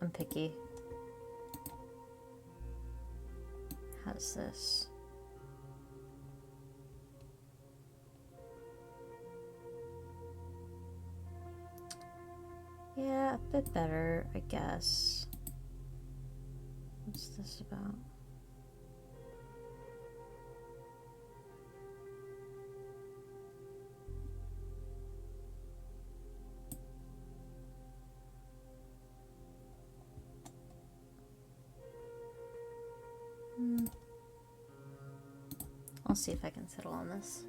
I'm picky. How's this? Yeah, a bit better, I guess. What's this about? I'll see if I can settle on this.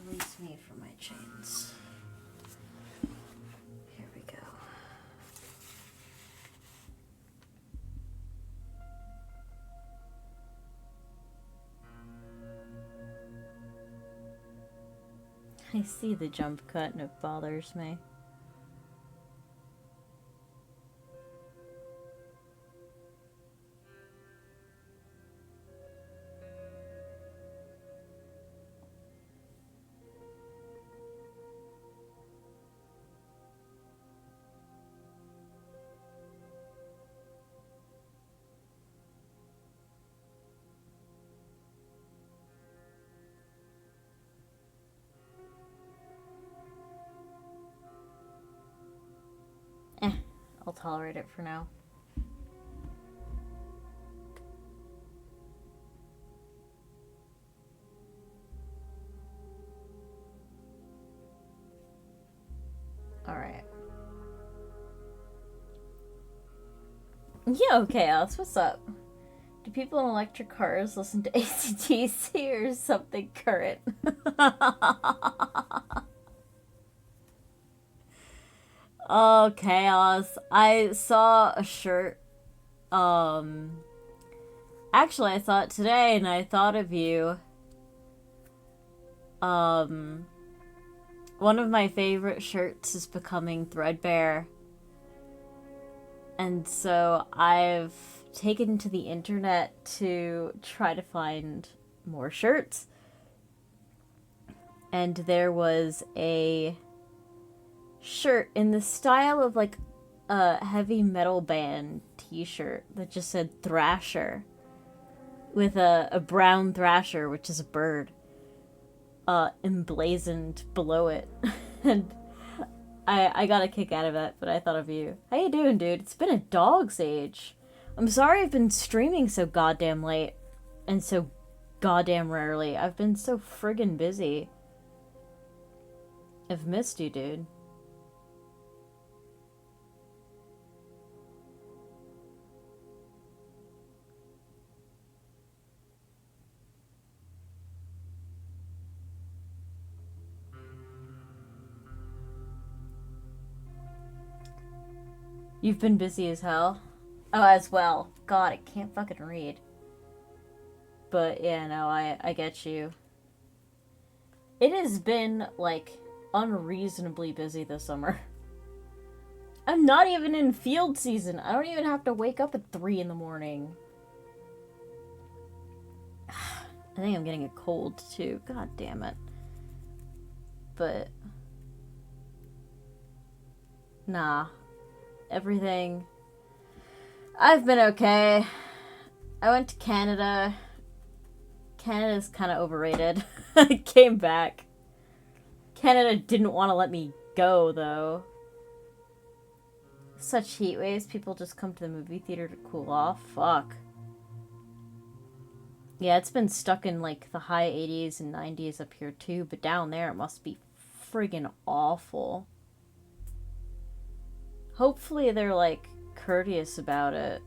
Release me from my chains. Here we go. I see the jump cut and it bothers me. I'll tolerate it for now. Alright. Yeah, okay, Alice, what's up? Do people in electric cars listen to AC/DC or something current? Oh, chaos. I saw a shirt. Actually, I saw it today and I thought of you. One of my favorite shirts is becoming threadbare. And so I've taken to the internet to try to find more shirts. And there was a shirt in the style of like a heavy metal band t-shirt that just said Thrasher with a brown thrasher, which is a bird, emblazoned below it. And I got a kick out of it, but I thought of you. How you doing, dude? It's been a dog's age. I'm sorry I've been streaming so goddamn late and so goddamn rarely. I've been so friggin' busy. I've missed you, dude. You've been busy as hell? Oh, as well. God, I can't fucking read. But, yeah, no, I get you. It has been, like, unreasonably busy this summer. I'm not even in field season. I don't even have to wake up at 3 in the morning. I think I'm getting a cold, too. God damn it. But... nah. Everything. I've been okay. I went to Canada. Canada's kind of overrated. I came back. Canada didn't want to let me go, though. Such heat waves. People just come to the movie theater to cool off. Fuck. Yeah, it's been stuck in, like, the high 80s and 90s up here, too. But down there, it must be friggin' awful. Hopefully they're, like, courteous about it.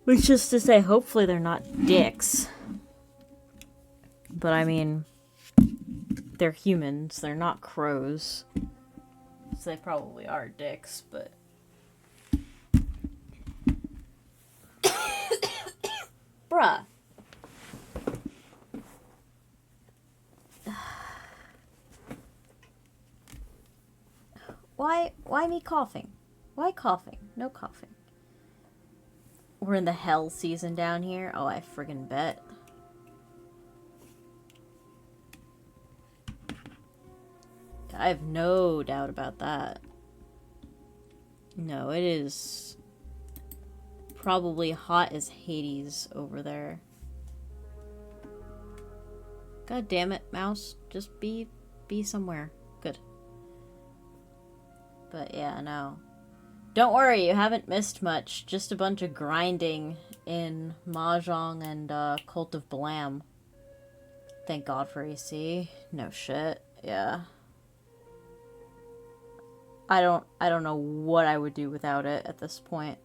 Which is to say, hopefully they're not dicks. But, I mean, they're humans. They're not crows. Since they probably are dicks, but... Bruh. Why me coughing? Why coughing? No coughing. We're in the hell season down here. Oh, I friggin' bet. I have no doubt about that. No, it is probably hot as Hades over there. God damn it, mouse. Just be somewhere. Good. But yeah, no. Don't worry, you haven't missed much. Just a bunch of grinding in Mahjong and Cult of Blam. Thank God for AC. No shit. Yeah. I don't know what I would do without it at this point.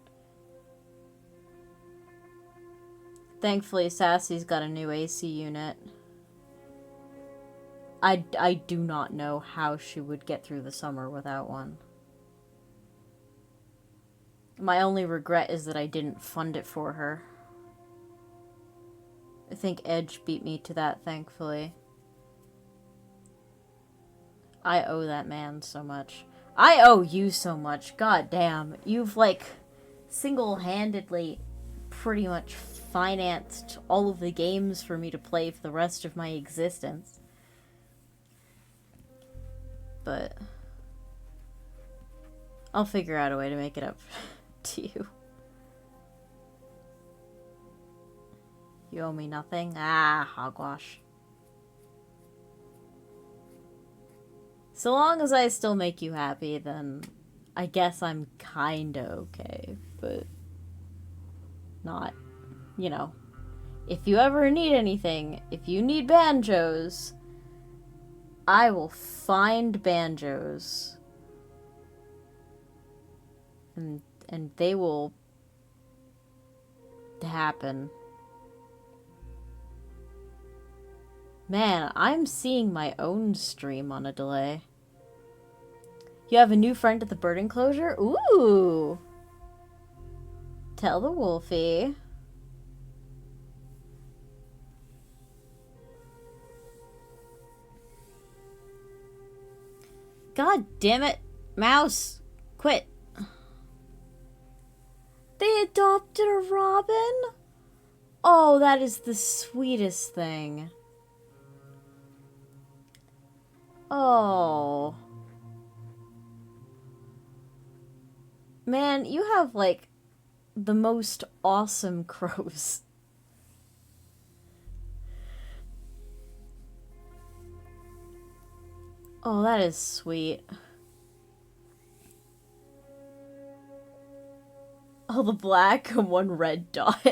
Thankfully, Sassy's got a new AC unit. I do not know how she would get through the summer without one. My only regret is that I didn't fund it for her. I think Edge beat me to that, thankfully. I owe that man so much. I owe you so much. God damn. You've, like, single-handedly pretty much financed all of the games for me to play for the rest of my existence. But I'll figure out a way to make it up to you. You owe me nothing? Ah, hogwash. So long as I still make you happy, then I guess I'm kinda okay, but not, you know. If you ever need anything, if you need banjos, I will find banjos. And they will happen. Man, I'm seeing my own stream on a delay. You have a new friend at the bird enclosure? Ooh! Tell the Wolfie. God damn it, mouse! Quit. They adopted a robin? Oh, that is the sweetest thing. Oh. Man, you have, like, the most awesome crows. Oh, that is sweet. Oh, the black and one red dot.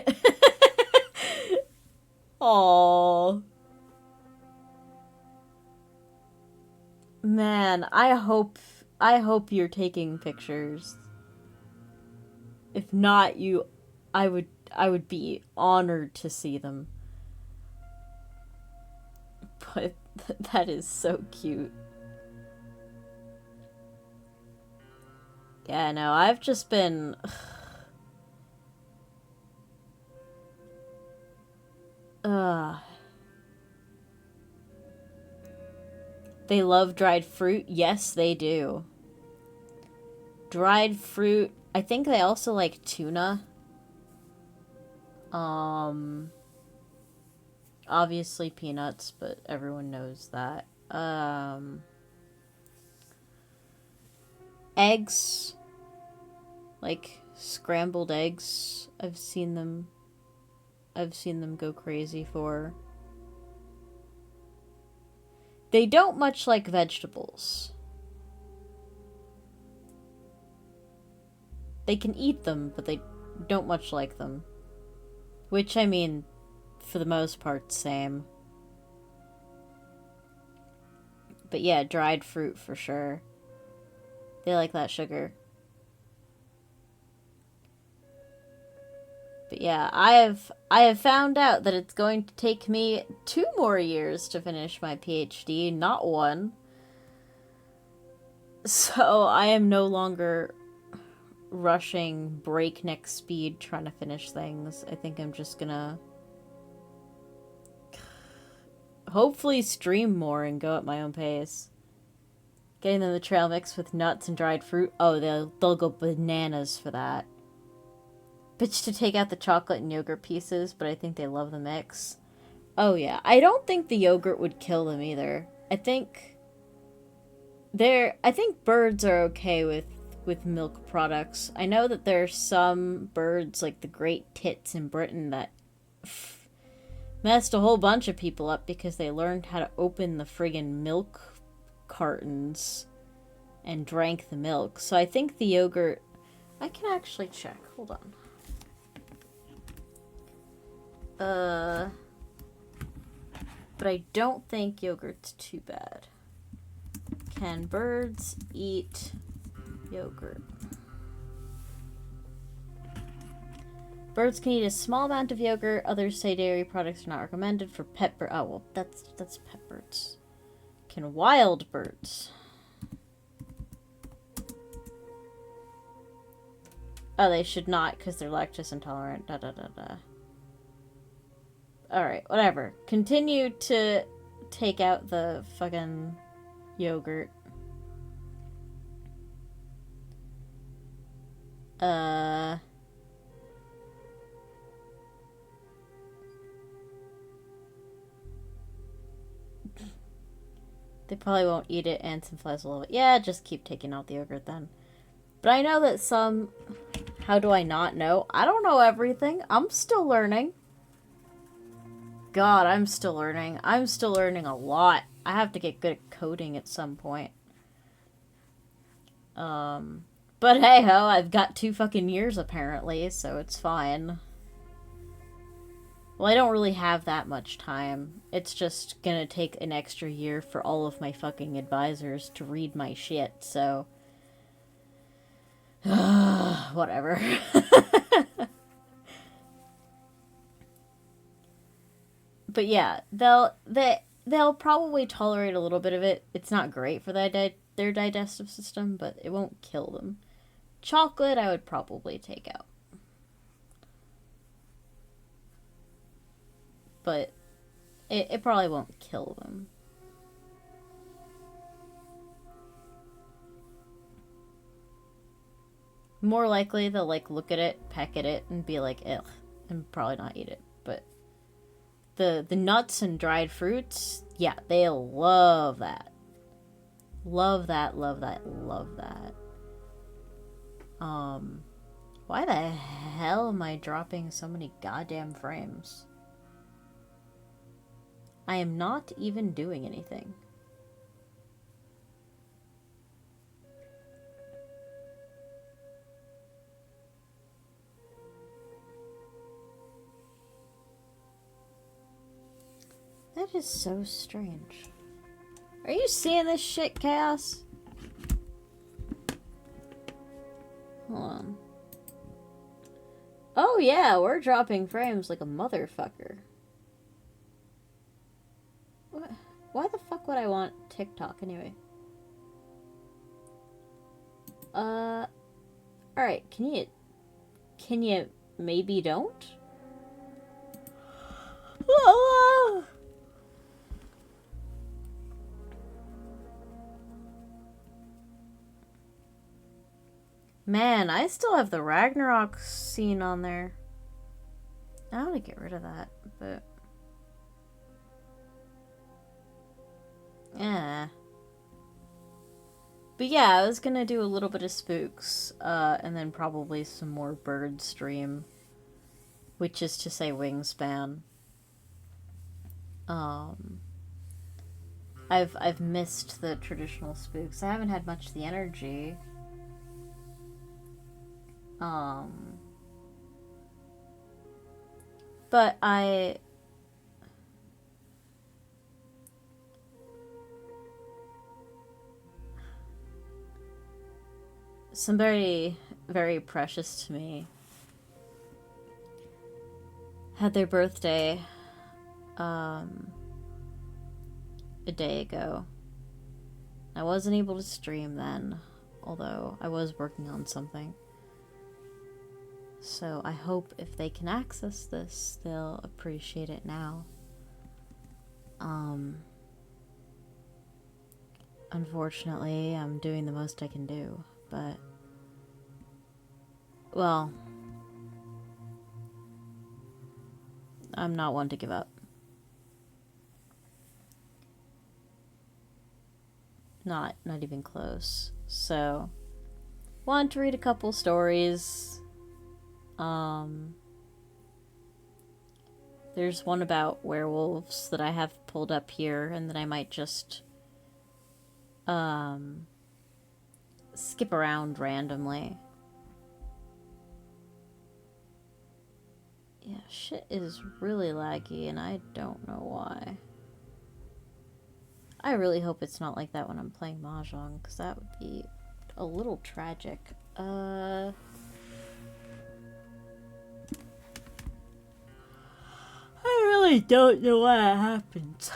Oh. Man, I hope you're taking pictures. If not, I would be honored to see them. But that is so cute. Yeah, no, I've just been... They love dried fruit? Yes, they do. Dried fruit. I think they also like tuna. Obviously peanuts, but everyone knows that. Eggs. Like scrambled eggs. I've seen them go crazy for. They don't much like vegetables. They can eat them, but they don't much like them. Which, I mean, for the most part, same. But yeah, dried fruit for sure. They like that sugar. But yeah, I have found out that it's going to take me 2 more years to finish my PhD, not 1. So I am no longer rushing breakneck speed trying to finish things. I think I'm just gonna hopefully stream more and go at my own pace. Getting them the trail mix with nuts and dried fruit. Oh, they'll go bananas for that. Bitch to take out the chocolate and yogurt pieces, but I think they love the mix. Oh yeah, I don't think the yogurt would kill them either. I think birds are okay with milk products. I know that there are some birds like the great tits in Britain that messed a whole bunch of people up because they learned how to open the friggin' milk cartons and drank the milk. So I think the yogurt... I can actually check. Hold on. But I don't think yogurt's too bad. Can birds eat yogurt? Birds can eat a small amount of yogurt. Others say dairy products are not recommended for pet birds. Oh, well, that's pet birds. Can wild birds? Oh, they should not because they're lactose intolerant. Da da da da. Alright, whatever. Continue to take out the fucking yogurt. They probably won't eat it, and some flies will love it. Yeah, just keep taking out the yogurt then. But I know that some... How do I not know? I don't know everything. I'm still learning. God, I'm still learning. I'm still learning a lot. I have to get good at coding at some point. But hey ho, I've got 2 fucking years apparently, so it's fine. Well, I don't really have that much time. It's just gonna take an extra year for all of my fucking advisors to read my shit, so... Whatever. But yeah, they'll probably tolerate a little bit of it. It's not great for their digestive system, but it won't kill them. Chocolate, I would probably take out. But it probably won't kill them. More likely they'll like look at it, peck at it, and be like, ugh, and probably not eat it. But the nuts and dried fruits, yeah, they'll love that. Love that, love that, love that. Why the hell am I dropping so many goddamn frames? I am not even doing anything. That is so strange. Are you seeing this shit, Chaos? Hold on. Oh yeah, we're dropping frames like a motherfucker. What? Why the fuck would I want TikTok anyway? Alright, can you maybe don't? Man, I still have the Ragnarok scene on there. I want to get rid of that, but... Yeah. But yeah, I was gonna do a little bit of Spooks, and then probably some more bird stream. Which is to say Wingspan. I've missed the traditional Spooks. I haven't had much of the energy. But somebody very precious to me had their birthday a day ago, I wasn't able to stream then, although I was working on something. So I hope if they can access this, they'll appreciate it now. Unfortunately, I'm doing the most I can do, but... Well... I'm not one to give up. Not even close. So, want to read a couple stories. There's one about werewolves that I have pulled up here, and that I might just skip around randomly. Yeah, shit is really laggy, and I don't know why. I really hope it's not like that when I'm playing Mahjong, because that would be a little tragic. I really don't know why it happens.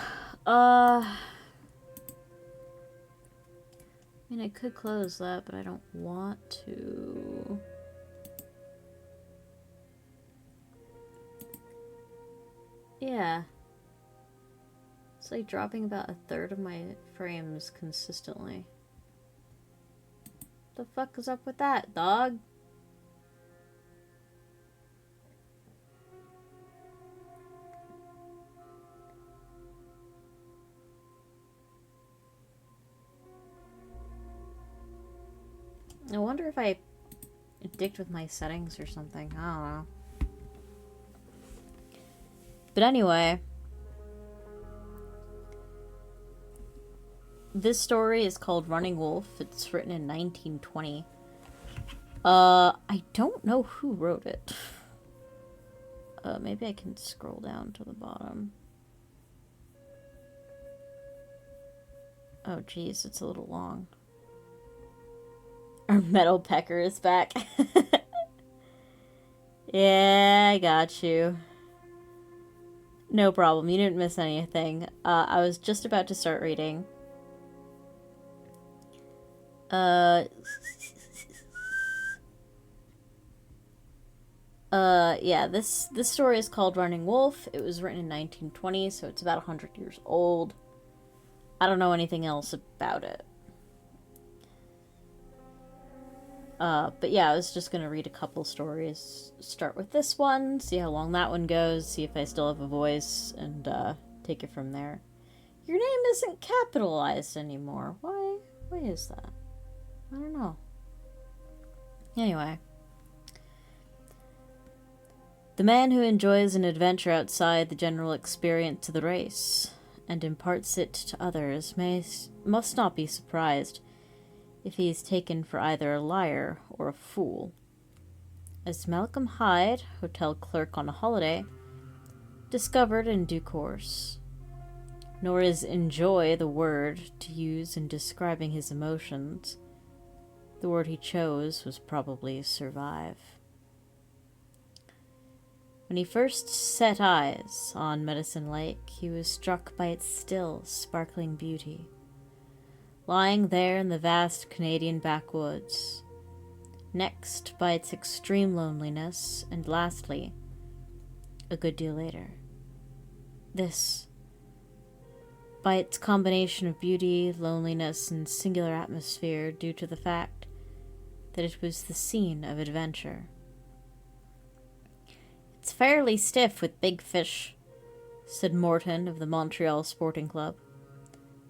I mean, I could close that, but I don't want to. Yeah. It's like dropping about 1/3 of my frames consistently. The fuck is up with that, dog? I wonder if I dicked with my settings or something. I don't know. But anyway, this story is called Running Wolf. It's written in 1920. I don't know who wrote it. Maybe I can scroll down to the bottom. Oh, geez, it's a little long. Our metal pecker is back. Yeah, I got you. No problem, you didn't miss anything. I was just about to start reading. Yeah, this story is called Running Wolf. It was written in 1920, so it's about 100 years old. I don't know anything else about it. But yeah, I was just gonna read a couple stories. Start with this one, see how long that one goes, see if I still have a voice, and take it from there. Your name isn't capitalized anymore. Why is that? I don't know. Anyway. The man who enjoys an adventure outside the general experience of the race, and imparts it to others, must not be surprised if he is taken for either a liar or a fool. As Malcolm Hyde, hotel clerk on a holiday, discovered in due course. Nor is enjoy the word to use in describing his emotions. The word he chose was probably survive. When he first set eyes on Medicine Lake, he was struck by its still, sparkling beauty. Lying there in the vast Canadian backwoods. Next, by its extreme loneliness, and lastly, a good deal later, this, by its combination of beauty, loneliness, and singular atmosphere due to the fact that it was the scene of adventure. It's fairly stiff with big fish, said Morton of the Montreal Sporting Club.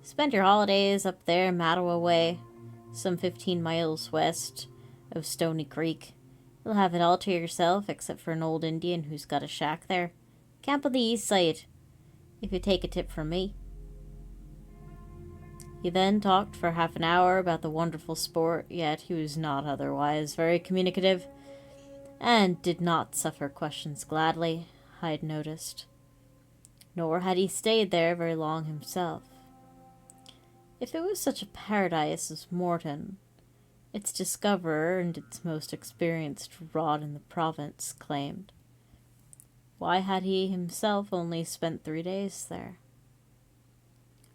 Spend your holidays up there Mattawa way, some 15 miles west of Stony Creek. You'll have it all to yourself except for an old Indian who's got a shack there. Camp on the east side, if you take a tip from me. He then talked for half an hour about the wonderful sport, yet he was not otherwise very communicative, and did not suffer questions gladly, Hyde noticed. Nor had he stayed there very long himself. If it was such a paradise as Morton, its discoverer and its most experienced rod in the province claimed, why had he himself only spent 3 days there?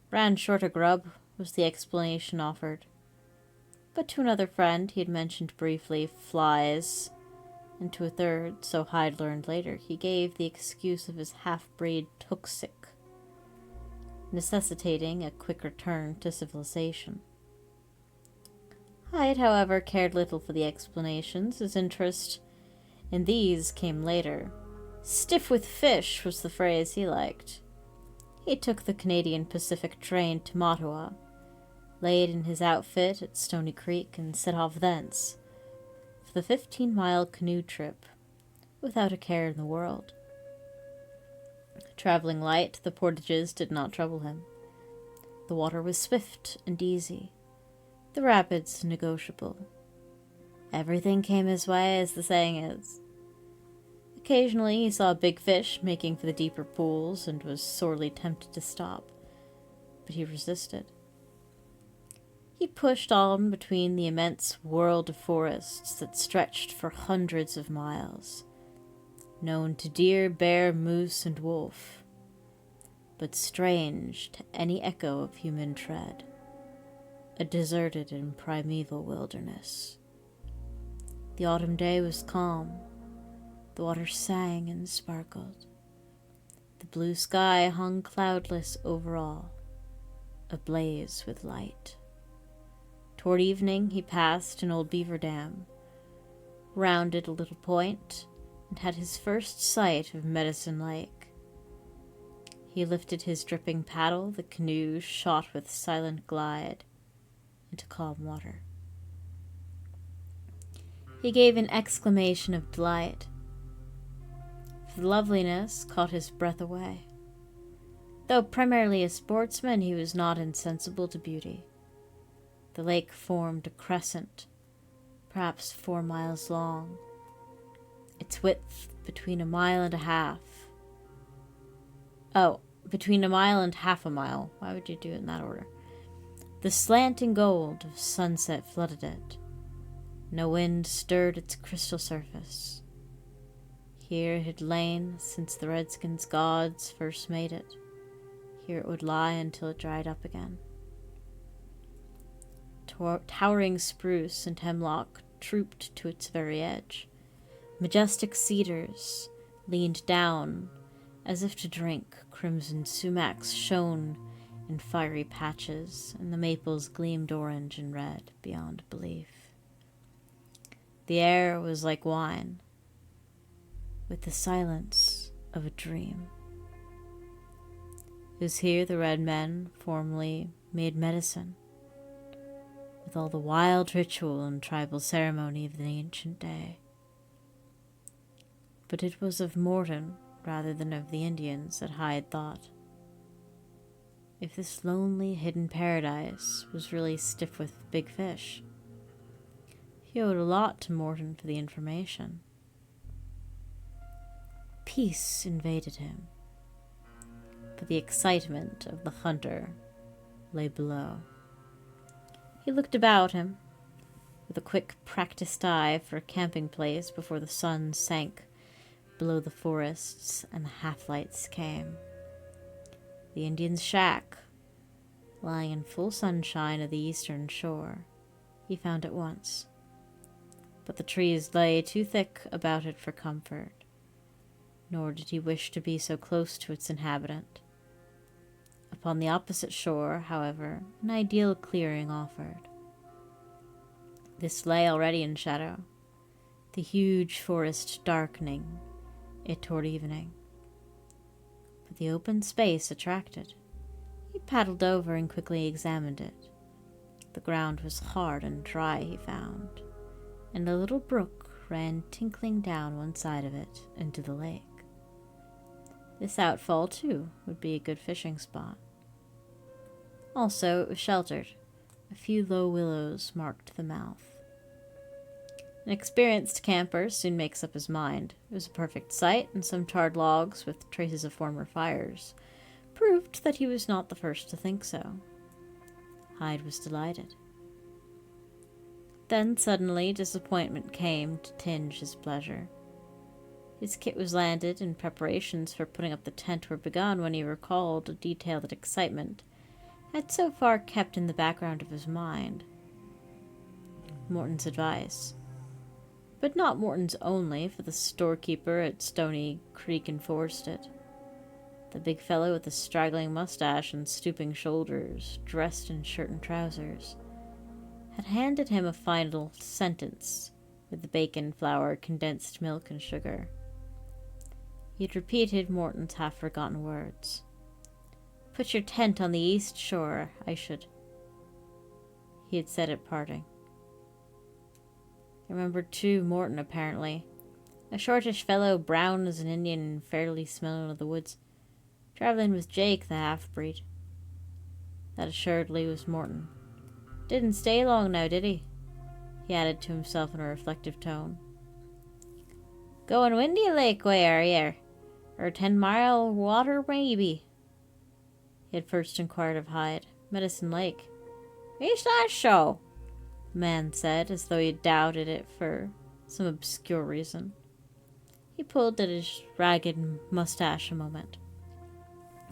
Ran short of grub, was the explanation offered. But to another friend he had mentioned briefly flies, and to a third, so Hyde learned later, he gave the excuse of his half-breed took sick, necessitating a quick return to civilization. Hyde, however, cared little for the explanations. His interest in these came later. Stiff with fish was the phrase he liked. He took the Canadian Pacific train to Mattawa, laid in his outfit at Stony Creek, and set off thence for the 15-mile canoe trip, without a care in the world. Traveling light, the portages did not trouble him. The water was swift and easy, the rapids negotiable. Everything came his way, as the saying is. Occasionally he saw big fish making for the deeper pools and was sorely tempted to stop, but he resisted. He pushed on between the immense world of forests that stretched for hundreds of miles, known to deer, bear, moose, and wolf, but strange to any echo of human tread, a deserted and primeval wilderness. The autumn day was calm. The water sang and sparkled. The blue sky hung cloudless over all, ablaze with light. Toward evening he passed an old beaver dam, rounded a little point, and had his first sight of Medicine Lake. He lifted his dripping paddle, the canoe shot with silent glide into calm water. He gave an exclamation of delight, for the loveliness caught his breath away. Though primarily a sportsman, he was not insensible to beauty. The lake formed a crescent, perhaps 4 miles long, its width between a mile and a half. Between a mile and half a mile. Why would you do it in that order? The slanting gold of sunset flooded it. No wind stirred its crystal surface. Here it had lain since the Redskins' gods first made it. Here it would lie until it dried up again. Towering spruce and hemlock trooped to its very edge. Majestic cedars leaned down as if to drink. Crimson sumacs shone in fiery patches, and the maples gleamed orange and red beyond belief. The air was like wine, with the silence of a dream. It was here the red men formerly made medicine, with all the wild ritual and tribal ceremony of the ancient day. But it was of Morton rather than of the Indians that Hyde thought. If this lonely, hidden paradise was really stiff with big fish, he owed a lot to Morton for the information. Peace invaded him, but the excitement of the hunter lay below. He looked about him with a quick, practiced eye for a camping place before the sun sank below the forests and the half-lights came. The Indian's shack, lying in full sunshine of the eastern shore, he found at once. But the trees lay too thick about it for comfort, nor did he wish to be so close to its inhabitant. Upon the opposite shore, however, an ideal clearing offered. This lay already in shadow, the huge forest darkening it toward evening. But the open space attracted. He paddled over and quickly examined it. The ground was hard and dry, he found, and a little brook ran tinkling down one side of it into the lake. This outfall, too, would be a good fishing spot. Also, it was sheltered. A few low willows marked the mouth. An experienced camper soon makes up his mind. It was a perfect site, and some charred logs with traces of former fires proved that he was not the first to think so. Hyde was delighted. Then suddenly disappointment came to tinge his pleasure. His kit was landed, and preparations for putting up the tent were begun when he recalled a detail that excitement had so far kept in the background of his mind Morton's advice. But not Morton's only, for the storekeeper at Stony Creek enforced it. The big fellow with the straggling mustache and stooping shoulders, dressed in shirt and trousers, had handed him a final sentence with the bacon, flour, condensed milk, and sugar. He had repeated Morton's half-forgotten words. "Put your tent on the east shore, I should," he had said at parting. He remembered too Morton, apparently. A shortish fellow, brown as an Indian and fairly smelling of the woods, traveling with Jake, the half-breed. That assuredly was Morton. "Didn't stay long now, did he?" he added to himself in a reflective tone. "Goin' Windy Lake way, are yer? Or 10-mile water, maybe?" he had first inquired of Hyde. "Medicine Lake." "Is that so?" the man said, as though he doubted it for some obscure reason. He pulled at his ragged mustache a moment.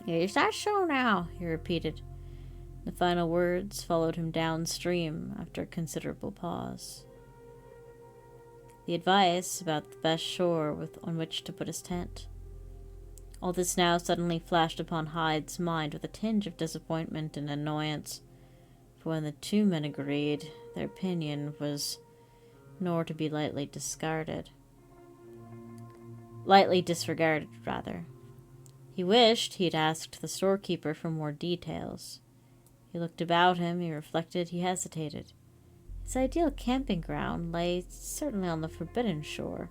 "Is that so now?" he repeated. The final words followed him downstream after a considerable pause. The advice about the best shore on which to put his tent. All this now suddenly flashed upon Hyde's mind with a tinge of disappointment and annoyance, for when the two men agreed, their opinion was nor to be lightly disregarded. He wished he had asked the storekeeper for more details. He looked about him, he reflected, he hesitated. His ideal camping ground lay certainly on the forbidden shore.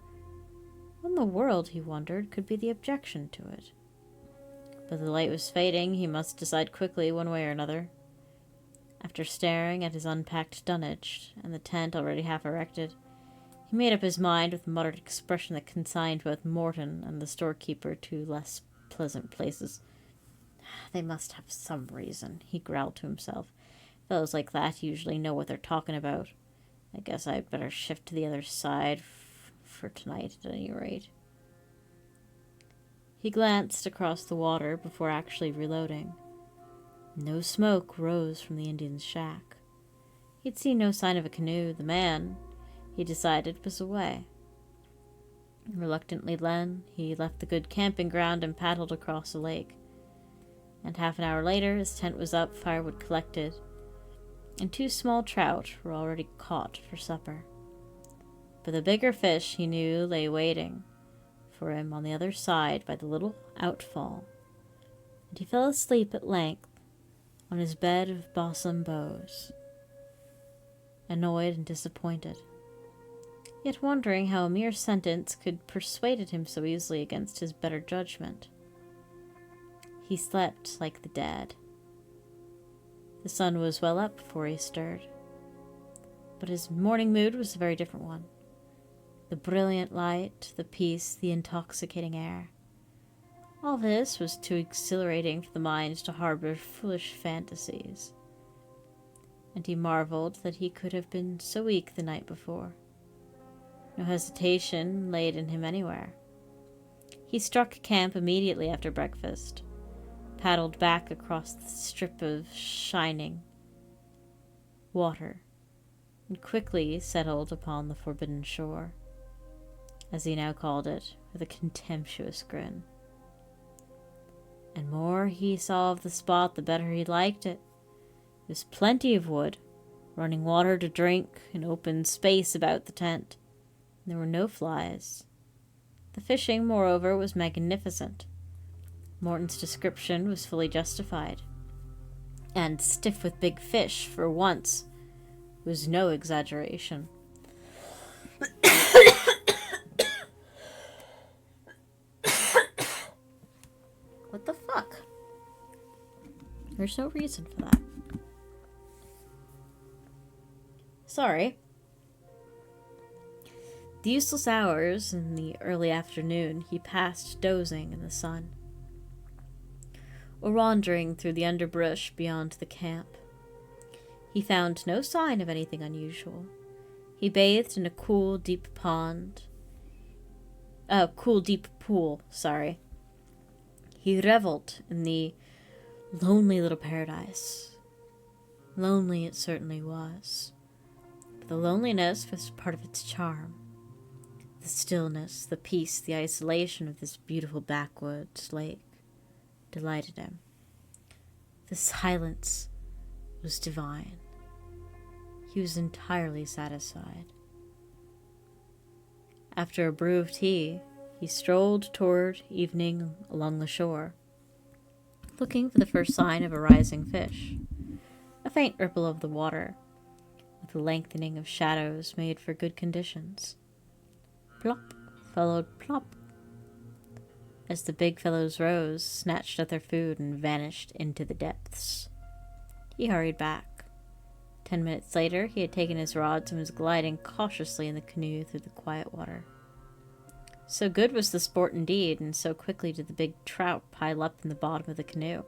What in the world, he wondered, could be the objection to it? But the light was fading, he must decide quickly one way or another. After staring at his unpacked dunnage, and the tent already half erected, he made up his mind with a muttered expression that consigned both Morton and the storekeeper to less pleasant places. "They must have some reason," he growled to himself. "Fellows like that usually know what they're talking about. I guess I'd better shift to the other side for tonight, at any rate." He glanced across the water before actually reloading. No smoke rose from the Indian's shack. He'd seen no sign of a canoe. The man, he decided, was away. Reluctantly then, he left the good camping ground and paddled across the lake. And half an hour later, his tent was up, firewood collected, and 2 small trout were already caught for supper. But the bigger fish, he knew, lay waiting for him on the other side by the little outfall, and he fell asleep at length on his bed of balsam boughs, annoyed and disappointed, yet wondering how a mere sentence could persuaded him so easily against his better judgment. He slept like the dead. The sun was well up before he stirred, but his morning mood was a very different one. The brilliant light, the peace, the intoxicating air. All this was too exhilarating for the mind to harbor foolish fantasies, and he marveled that he could have been so weak the night before. No hesitation laid in him anywhere. He struck camp immediately after breakfast, paddled back across the strip of shining water, and quickly settled upon the forbidden shore, as he now called it, with a contemptuous grin. And more he saw of the spot, the better he liked it. There was plenty of wood, running water to drink, an open space about the tent. And there were no flies. The fishing, moreover, was magnificent. Morton's description was fully justified. And stiff with big fish, for once, was no exaggeration. What the fuck? There's no reason for that. Sorry. The useless hours in the early afternoon he passed dozing in the sun, or wandering through the underbrush beyond the camp. He found no sign of anything unusual. He bathed in a cool, deep pool, He reveled in the lonely little paradise Lonely it certainly was, but the loneliness was part of its charm. The stillness, the peace, the isolation of this beautiful backwoods lake delighted him. The silence was divine. He was entirely satisfied. After a brew of tea, he strolled toward evening along the shore, looking for the first sign of a rising fish. A faint ripple of the water, with the lengthening of shadows, made for good conditions. Plop followed plop, as the big fellows rose, snatched at their food, and vanished into the depths. He hurried back. 10 minutes later, he had taken his rods and was gliding cautiously in the canoe through the quiet water. So good was the sport indeed, and so quickly did the big trout pile up in the bottom of the canoe,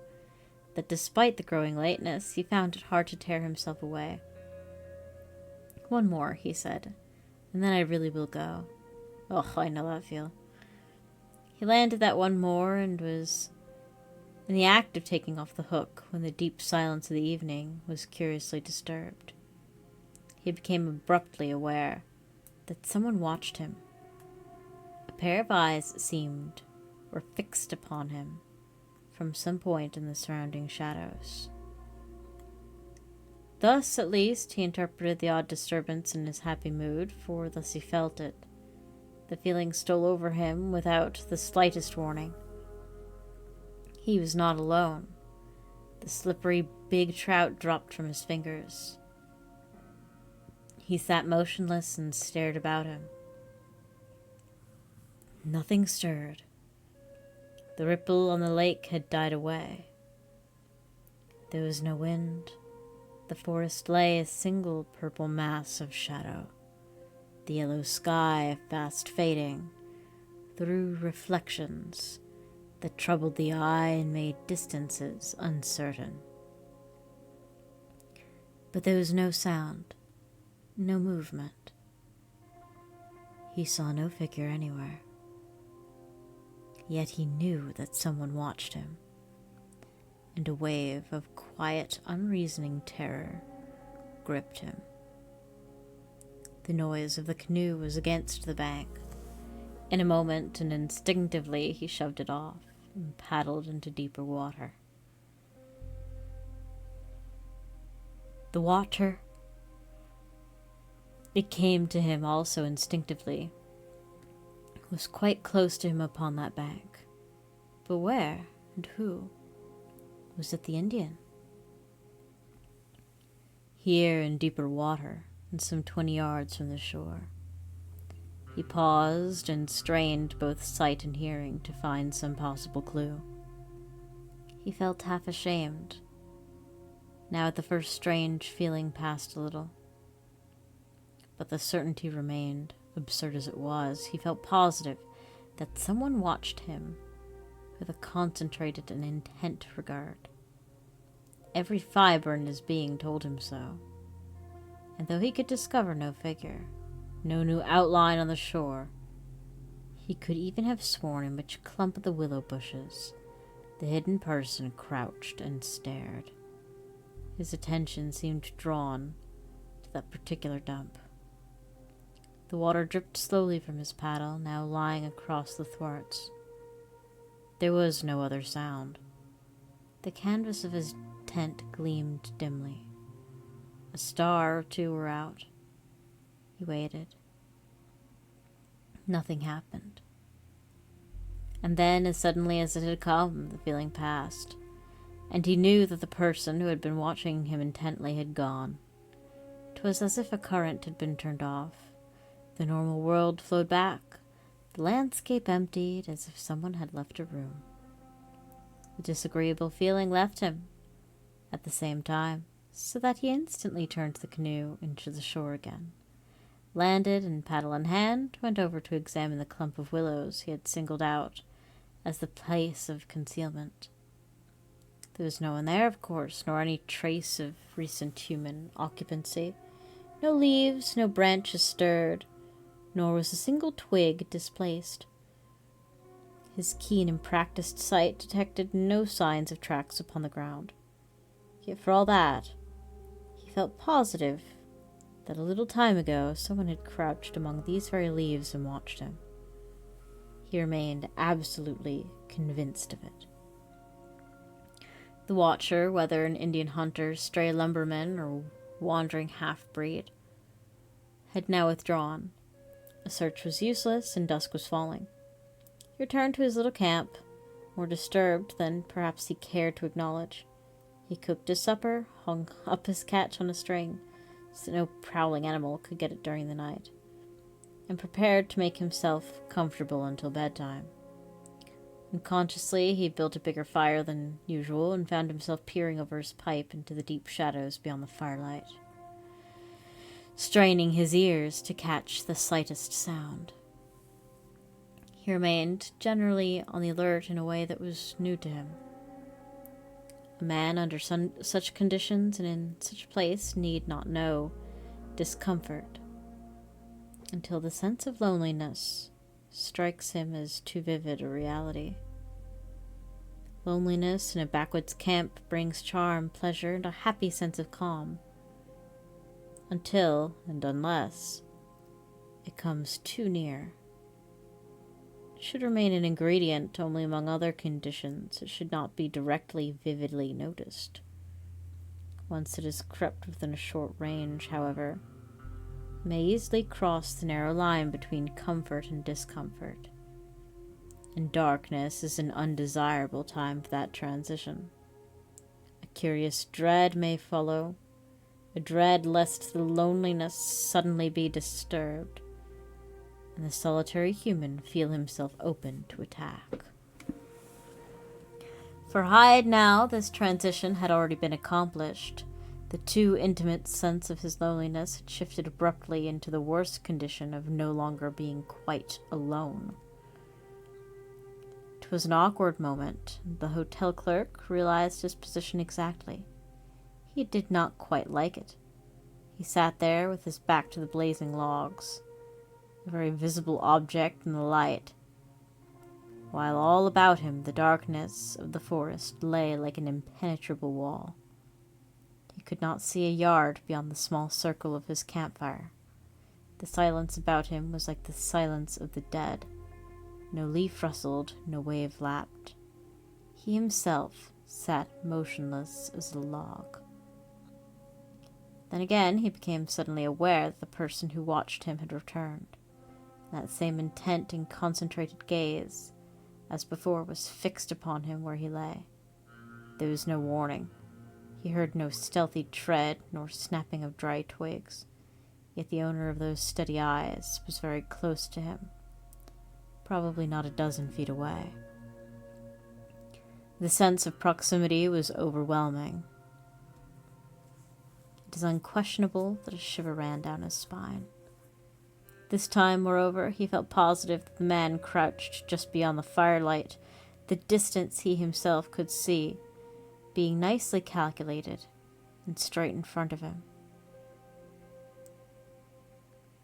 that despite the growing lateness, he found it hard to tear himself away. "One more," he said, "and then I really will go. Oh, I know that feel." He landed that one more and was in the act of taking off the hook when the deep silence of the evening was curiously disturbed. He became abruptly aware that someone watched him. A pair of eyes, it seemed, were fixed upon him from some point in the surrounding shadows. Thus, at least, he interpreted the odd disturbance in his happy mood, for thus he felt it. The feeling stole over him without the slightest warning. He was not alone. The slippery big trout dropped from his fingers. He sat motionless and stared about him. Nothing stirred. The ripple on the lake had died away. There was no wind. The forest lay a single purple mass of shadow, the yellow sky fast fading through reflections that troubled the eye and made distances uncertain. But there was no sound, no movement. He saw no figure anywhere. Yet he knew that someone watched him, and a wave of quiet, unreasoning terror gripped him. The noise of the canoe was against the bank. In a moment, and instinctively, he shoved it off and paddled into deeper water. The water, it came to him also instinctively, was quite close to him upon that bank. But where and who? Was it the Indian? Here in deeper water, and some 20 yards from the shore. He paused and strained both sight and hearing to find some possible clue. He felt half ashamed. Now at the first strange feeling passed a little. But the certainty remained. Absurd as it was, he felt positive that someone watched him with a concentrated and intent regard. Every fiber in his being told him so. And though he could discover no figure, no new outline on the shore, he could even have sworn in which clump of the willow bushes the hidden person crouched and stared. His attention seemed drawn to that particular dump. The water dripped slowly from his paddle, now lying across the thwarts. There was no other sound. The canvas of his tent gleamed dimly. A star or two were out. He waited. Nothing happened. And then, as suddenly as it had come, the feeling passed, and he knew that the person who had been watching him intently had gone. 'Twas as if a current had been turned off. The normal world flowed back, the landscape emptied as if someone had left a room. The disagreeable feeling left him at the same time, so that he instantly turned the canoe into the shore again, landed, and paddle in hand, went over to examine the clump of willows he had singled out as the place of concealment. There was no one there, of course, nor any trace of recent human occupancy. No leaves, no branches stirred, nor was a single twig displaced. His keen and practiced sight detected no signs of tracks upon the ground. Yet for all that, He felt positive that a little time ago someone had crouched among these very leaves and watched him. He remained absolutely convinced of it. The watcher, whether an Indian hunter, stray lumberman, or wandering half-breed, had now withdrawn. The search was useless, and dusk was falling. He returned to his little camp, more disturbed than perhaps he cared to acknowledge. He cooked his supper, hung up his catch on a string, so that no prowling animal could get it during the night, and prepared to make himself comfortable until bedtime. Unconsciously, he built a bigger fire than usual and found himself peering over his pipe into the deep shadows beyond the firelight, straining his ears to catch the slightest sound. He remained generally on the alert in a way that was new to him. A man under such conditions and in such a place need not know discomfort until the sense of loneliness strikes him as too vivid a reality. Loneliness in a backwoods camp brings charm, pleasure, and a happy sense of calm. Until, and unless, it comes too near. It should remain an ingredient only among other conditions. It should not be directly, vividly noticed. Once it has crept within a short range, however, may easily cross the narrow line between comfort and discomfort. And darkness is an undesirable time for that transition. A curious dread may follow, a dread lest the loneliness suddenly be disturbed, and the solitary human feel himself open to attack. For Hyde now, this transition had already been accomplished. The too intimate sense of his loneliness had shifted abruptly into the worst condition of no longer being quite alone. It was an awkward moment. The hotel clerk realized his position exactly. He did not quite like it. He sat there with his back to the blazing logs, a very visible object in the light, while all about him the darkness of the forest lay like an impenetrable wall. He could not see a yard beyond the small circle of his campfire. The silence about him was like the silence of the dead. No leaf rustled, no wave lapped. He himself sat motionless as a log. Then again he became suddenly aware that the person who watched him had returned. That same intent and concentrated gaze, as before, was fixed upon him where he lay. There was no warning. He heard no stealthy tread, nor snapping of dry twigs. Yet the owner of those steady eyes was very close to him, probably not a dozen feet away. The sense of proximity was overwhelming. It is unquestionable that a shiver ran down his spine. This time, moreover, he felt positive that the man crouched just beyond the firelight, the distance he himself could see being nicely calculated and straight in front of him.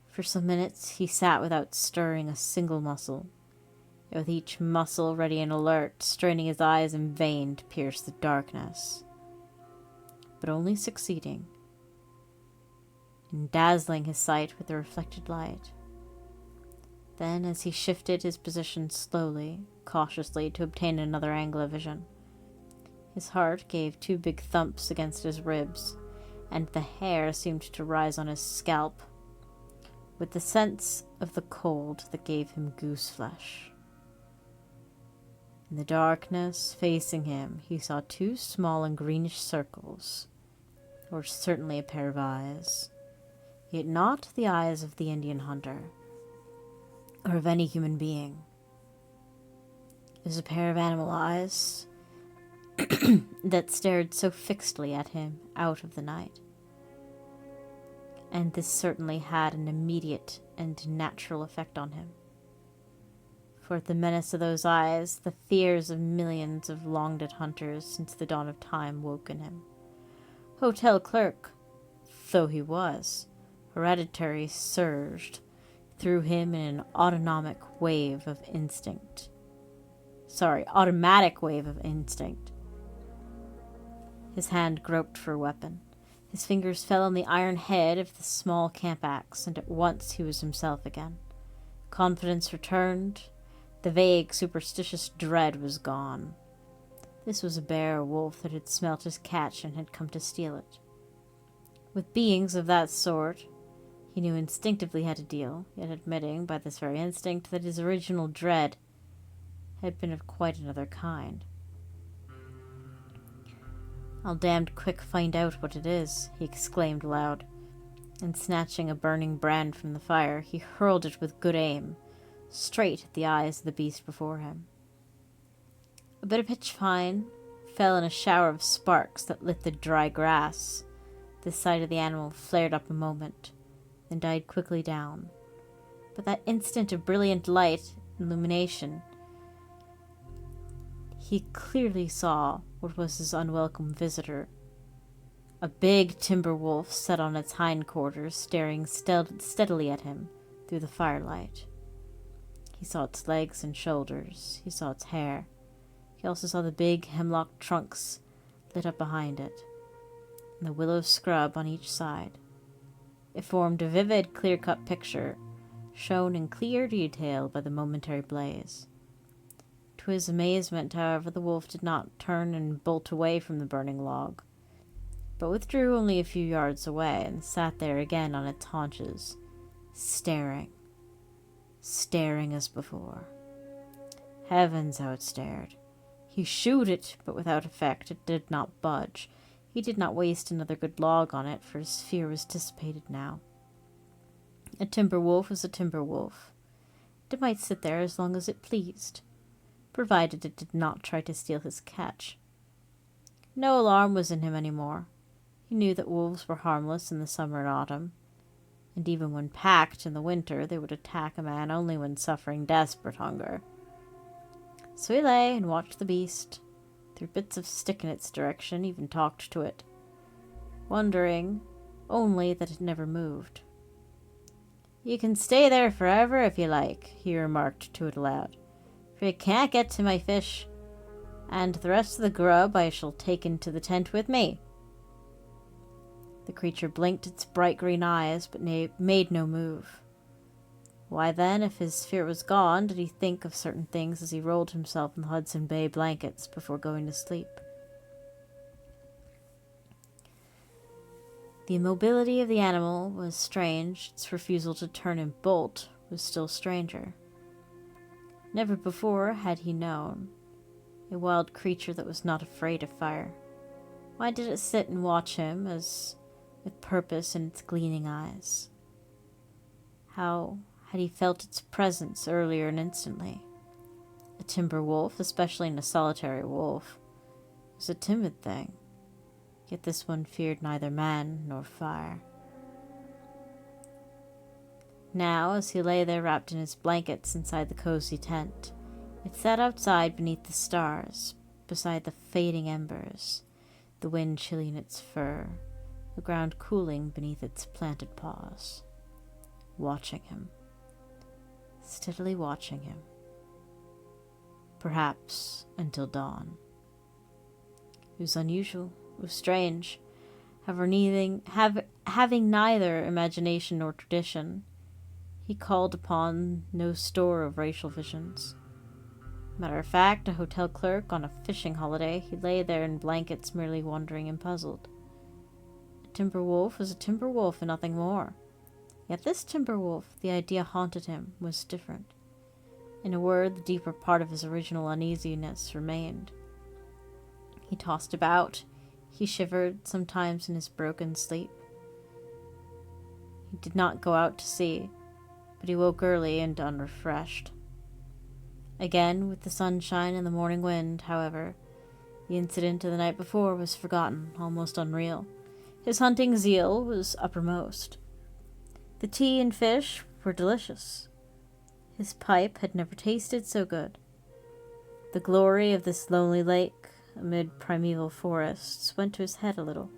For some minutes he sat without stirring a single muscle, yet with each muscle ready and alert, straining his eyes in vain to pierce the darkness, but only succeeding in dazzling his sight with the reflected light. Then, as he shifted his position slowly, cautiously, to obtain another angle of vision, his heart gave two big thumps against his ribs, and the hair seemed to rise on his scalp, with the sense of the cold that gave him goose flesh. In the darkness facing him, he saw two small and greenish circles, or certainly a pair of eyes, yet not the eyes of the Indian hunter, or of any human being. It was a pair of animal eyes that stared so fixedly at him out of the night. And this certainly had an immediate and natural effect on him. For at the menace of those eyes, the fears of millions of long-dead hunters since the dawn of time woke in him. Hotel clerk though he was, hereditary surged through him in an automatic wave of instinct. His hand groped for a weapon. His fingers fell on the iron head of the small camp axe, and at once he was himself again. Confidence returned. The vague, superstitious dread was gone. This was a bear or wolf that had smelt his catch and had come to steal it. With beings of that sort, he knew instinctively how to deal, yet admitting by this very instinct that his original dread had been of quite another kind. "I'll damned quick find out what it is," he exclaimed aloud, and snatching a burning brand from the fire, he hurled it with good aim, straight at the eyes of the beast before him. A bit of pitch pine fell in a shower of sparks that lit the dry grass. The sight of the animal flared up a moment, then died quickly down. But that instant of brilliant light and illumination, he clearly saw what was his unwelcome visitor. A big timber wolf sat on its hindquarters, staring steadily at him through the firelight. He saw its legs and shoulders. He saw its hair. He also saw the big hemlock trunks lit up behind it, and the willow scrub on each side. It formed a vivid, clear-cut picture, shown in clear detail by the momentary blaze. To his amazement, however, the wolf did not turn and bolt away from the burning log, but withdrew only a few yards away and sat there again on its haunches, staring as before. Heavens, how it stared! He shooed it, but without effect. It did not budge. He did not waste another good log on it, for his fear was dissipated now. A timber wolf was a timber wolf. It might sit there as long as it pleased, provided it did not try to steal his catch. No alarm was in him any more. He knew that wolves were harmless in the summer and autumn, and even when packed in the winter, they would attack a man only when suffering desperate hunger. So he lay and watched the beast, threw bits of stick in its direction, even talked to it, wondering only that it never moved. "You can stay there forever if you like," he remarked to it aloud, "for you can't get to my fish, and the rest of the grub I shall take into the tent with me." The creature blinked its bright green eyes, but made no move. Why then, if his fear was gone, did he think of certain things as he rolled himself in the Hudson Bay blankets before going to sleep? The immobility of the animal was strange. Its refusal to turn and bolt was still stranger. Never before had he known a wild creature that was not afraid of fire. Why did it sit and watch him as with purpose in its gleaming eyes? How had he felt its presence earlier and instantly? A timber wolf, especially in a solitary wolf, was a timid thing, yet this one feared neither man nor fire. Now, as he lay there wrapped in his blankets inside the cozy tent, it sat outside beneath the stars, beside the fading embers, the wind chilling its fur, the ground cooling beneath its planted paws, watching him, steadily watching him, perhaps until dawn. It was unusual, it was strange. Having neither imagination nor tradition, he called upon no store of racial visions. Matter of fact, a hotel clerk on a fishing holiday, he lay there in blankets merely wondering and puzzled. A timber wolf was a timber wolf and nothing more. Yet this timber wolf, the idea haunted him, was different. In a word, the deeper part of his original uneasiness remained. He tossed about. He shivered, sometimes in his broken sleep. He did not go out to sea, but he woke early and unrefreshed. Again, with the sunshine and the morning wind, however, the incident of the night before was forgotten, almost unreal. His hunting zeal was uppermost. The tea and fish were delicious. His pipe had never tasted so good. The glory of this lonely lake amid primeval forests went to his head a little.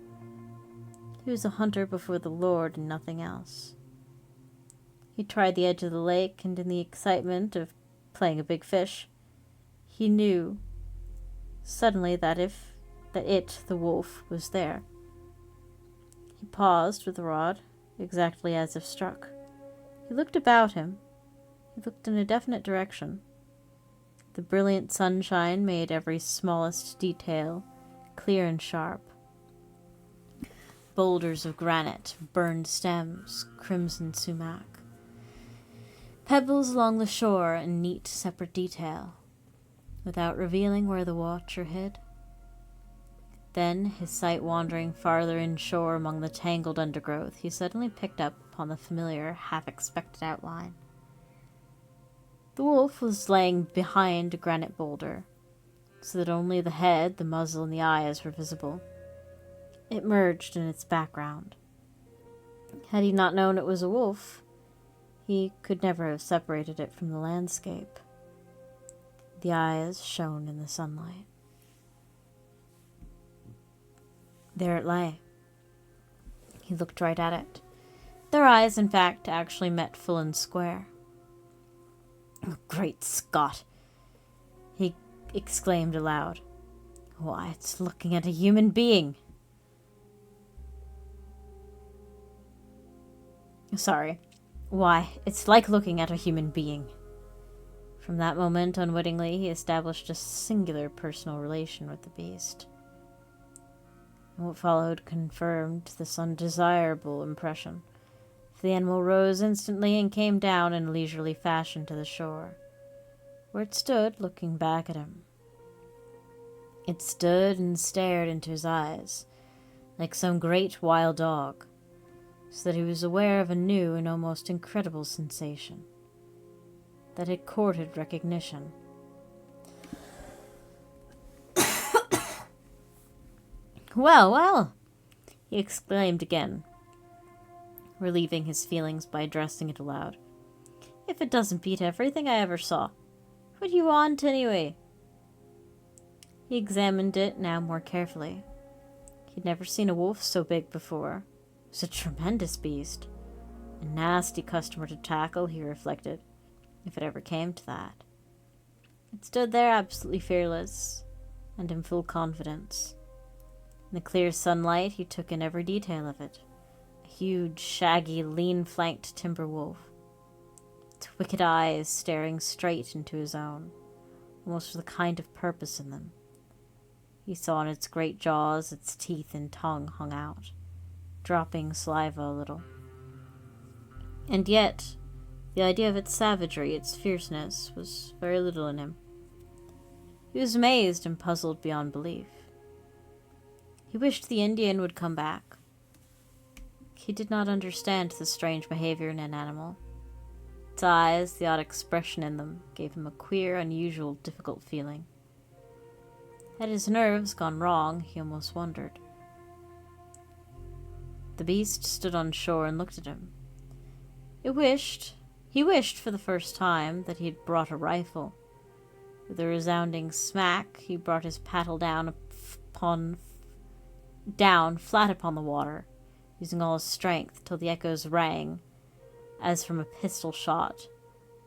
He was a hunter before the Lord and nothing else. He tried the edge of the lake, and in the excitement of playing a big fish, he knew suddenly that the wolf, was there. He paused with the rod, exactly as if struck. He looked about him. He looked in a definite direction. The brilliant sunshine made every smallest detail clear and sharp. Boulders of granite, burned stems, crimson sumac. Pebbles along the shore in neat separate detail, without revealing where the watcher hid. Then, his sight wandering farther inshore among the tangled undergrowth, he suddenly picked up upon the familiar, half-expected outline. The wolf was laying behind a granite boulder, so that only the head, the muzzle, and the eyes were visible. It merged in its background. Had he not known it was a wolf, he could never have separated it from the landscape. The eyes shone in the sunlight. There it lay. He looked right at it. Their eyes, in fact, actually met full and square. "Oh, great Scott!" he exclaimed aloud. "Why, it's looking at a human being!" Sorry. Why, it's like looking at a human being. From that moment, unwittingly, he established a singular personal relation with the beast. And what followed confirmed this undesirable impression, for the animal rose instantly and came down in a leisurely fashion to the shore, where it stood looking back at him. It stood and stared into his eyes, like some great wild dog, so that he was aware of a new and almost incredible sensation that had courted recognition. "Well, well!" he exclaimed again, relieving his feelings by addressing it aloud. "If it doesn't beat everything I ever saw. What do you want, anyway?" He examined it now more carefully. He'd never seen a wolf so big before. It was a tremendous beast. A nasty customer to tackle, he reflected, if it ever came to that. It stood there absolutely fearless and in full confidence. In the clear sunlight, he took in every detail of it. A huge, shaggy, lean-flanked timber wolf, its wicked eyes staring straight into his own, almost with a kind of purpose in them. He saw in its great jaws its teeth and tongue hung out, dropping saliva a little. And yet, the idea of its savagery, its fierceness, was very little in him. He was amazed and puzzled beyond belief. He wished the Indian would come back. He did not understand the strange behavior in an animal. Its eyes, the odd expression in them, gave him a queer, unusual, difficult feeling. Had his nerves gone wrong, he almost wondered. The beast stood on shore and looked at him. He wished for the first time that he had brought a rifle. With a resounding smack, he brought his paddle down flat upon the water, using all his strength till the echoes rang, as from a pistol shot.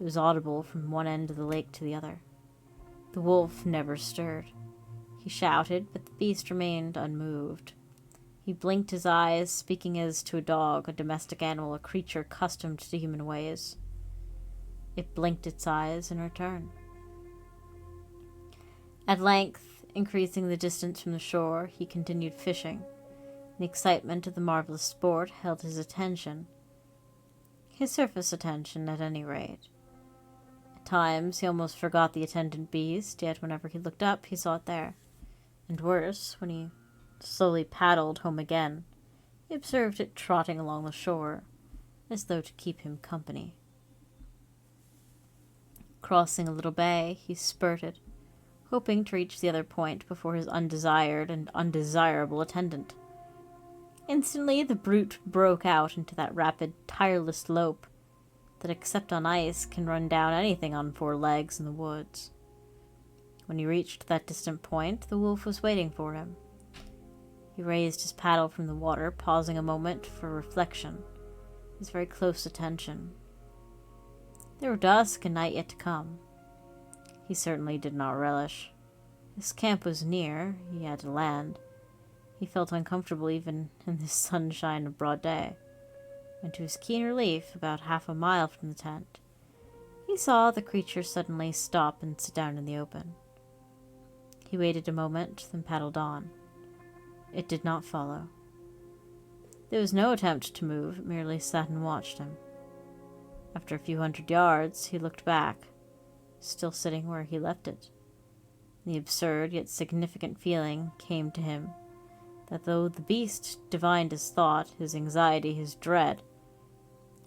It was audible from one end of the lake to the other. The wolf never stirred. He shouted, but the beast remained unmoved. He blinked his eyes, speaking as to a dog, a domestic animal, a creature accustomed to human ways. It blinked its eyes in return. At length, increasing the distance from the shore, he continued fishing. The excitement of the marvelous sport held his attention. His surface attention, at any rate. At times, he almost forgot the attendant beast, yet whenever he looked up, he saw it there. And worse, when he slowly paddled home again, he observed it trotting along the shore, as though to keep him company. Crossing a little bay, he spurted, hoping to reach the other point before his undesired and undesirable attendant. Instantly, the brute broke out into that rapid, tireless lope that, except on ice, can run down anything on 4 legs in the woods. When he reached that distant point, the wolf was waiting for him. He raised his paddle from the water, pausing a moment for reflection, his very close attention. There were dusk and night yet to come. He certainly did not relish. His camp was near. He had to land. He felt uncomfortable even in the sunshine of broad day, and to his keen relief, about half a mile from the tent, he saw the creature suddenly stop and sit down in the open. He waited a moment, then paddled on. It did not follow. There was no attempt to move, it merely sat and watched him. After a few hundred yards, he looked back, still sitting where he left it. The absurd yet significant feeling came to him that though the beast divined his thought, his anxiety, his dread,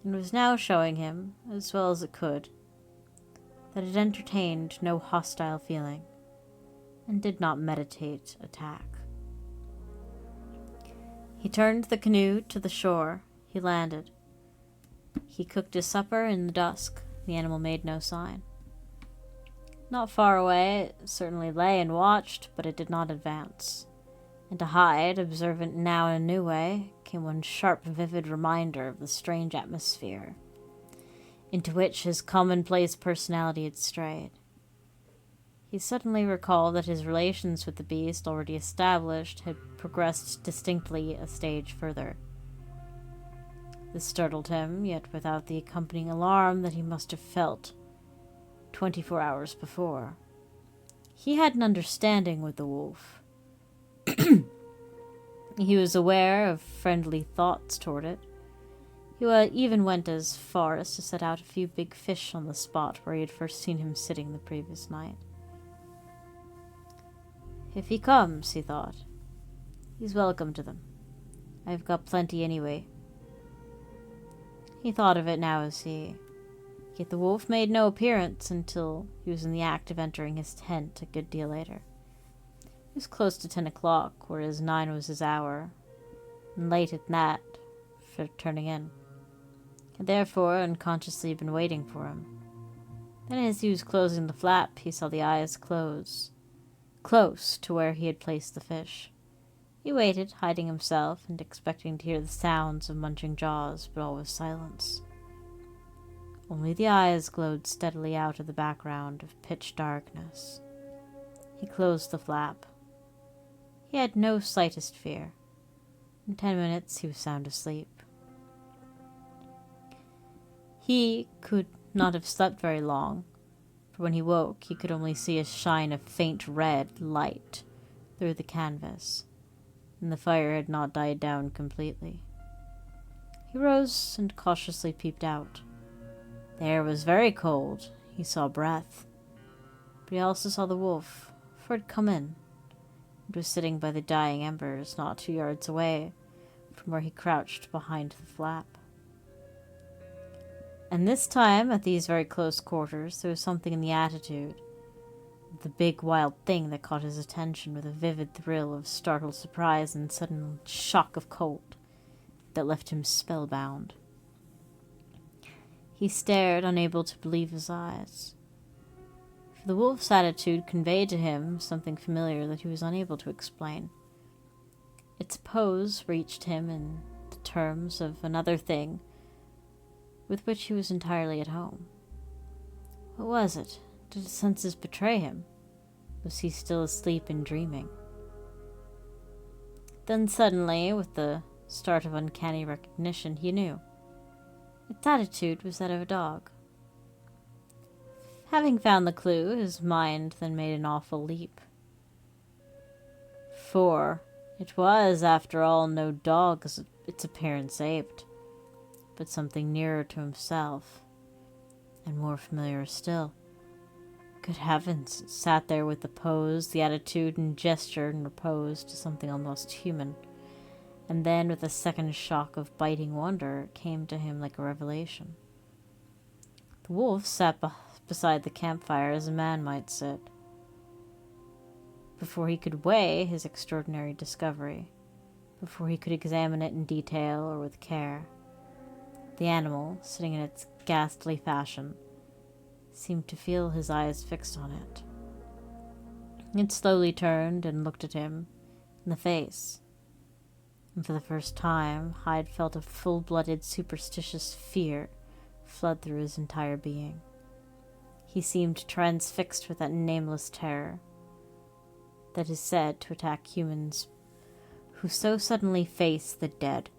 and was now showing him, as well as it could, that it entertained no hostile feeling, and did not meditate attack. He turned the canoe to the shore. He landed. He cooked his supper in the dusk. The animal made no sign. Not far away, it certainly lay and watched, but it did not advance. And to hide, observant now in a new way, came one sharp, vivid reminder of the strange atmosphere into which his commonplace personality had strayed. He suddenly recalled that his relations with the beast, already established, had progressed distinctly a stage further. This startled him, yet without the accompanying alarm that he must have felt 24 hours before. He had an understanding with the wolf. He was aware of friendly thoughts toward it. He even went as far as to set out a few big fish on the spot where he had first seen him sitting the previous night. If he comes, he thought, he's welcome to them. I've got plenty anyway. He thought of it now as yet the wolf made no appearance until he was in the act of entering his tent a good deal later. It was close to 10 o'clock, whereas 9 was his hour, and late at that for turning in. Had therefore unconsciously been waiting for him. Then as he was closing the flap, he saw the eyes close, close to where he had placed the fish. He waited, hiding himself, and expecting to hear the sounds of munching jaws, but all was silence. Only the eyes glowed steadily out of the background of pitch darkness. He closed the flap. He had no slightest fear. In 10 minutes he was sound asleep. He could not have slept very long, for when he woke he could only see a shine of faint red light through the canvas, and the fire had not died down completely. He rose and cautiously peeped out. The air was very cold. He saw breath. But he also saw the wolf, for it had come in, and was sitting by the dying embers not 2 yards away from where he crouched behind the flap. And this time, at these very close quarters, there was something in the attitude of the big wild thing that caught his attention with a vivid thrill of startled surprise and sudden shock of cold that left him spellbound. He stared, unable to believe his eyes. For the wolf's attitude conveyed to him something familiar that he was unable to explain. Its pose reached him in the terms of another thing with which he was entirely at home. What was it? Did his senses betray him? Was he still asleep and dreaming? Then suddenly, with the start of uncanny recognition, he knew. Its attitude was that of a dog. Having found the clue, his mind then made an awful leap. For it was, after all, no dog as its appearance aped, but something nearer to himself, and more familiar still. Good heavens, it sat there with the pose, the attitude and gesture and repose to something almost human. And then, with a second shock of biting wonder, it came to him like a revelation. The wolf sat beside the campfire as a man might sit. Before he could weigh his extraordinary discovery, before he could examine it in detail or with care, the animal, sitting in its ghastly fashion, seemed to feel his eyes fixed on it. It slowly turned and looked at him in the face, and for the first time Hyde felt a full-blooded superstitious fear flood through his entire being. He seemed transfixed with that nameless terror that is said to attack humans who so suddenly face the dead,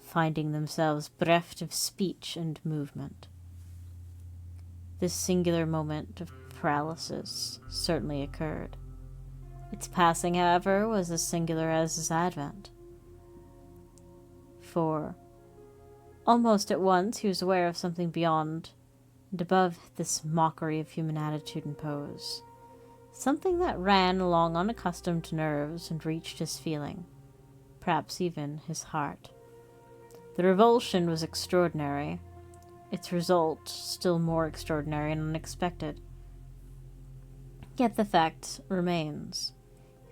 finding themselves bereft of speech and movement. This singular moment of paralysis certainly occurred. Its passing, however, was as singular as his advent. For, almost at once, he was aware of something beyond and above this mockery of human attitude and pose. Something that ran along unaccustomed nerves and reached his feeling, perhaps even his heart. The revulsion was extraordinary, its result still more extraordinary and unexpected. Yet the fact remains.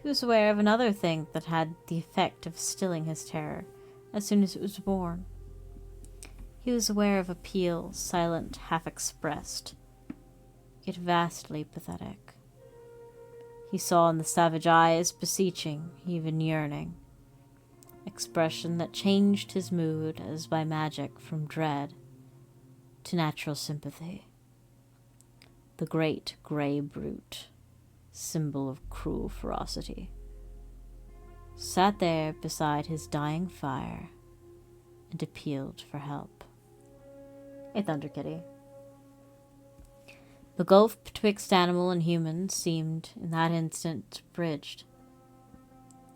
He was aware of another thing that had the effect of stilling his terror as soon as it was born. He was aware of appeal, silent, half-expressed, yet vastly pathetic. He saw in the savage eyes beseeching, even yearning, expression that changed his mood as by magic from dread to natural sympathy. The great grey brute, symbol of cruel ferocity, sat there beside his dying fire and appealed for help. A Thunder Kitty. The gulf betwixt animal and human seemed, in that instant, bridged.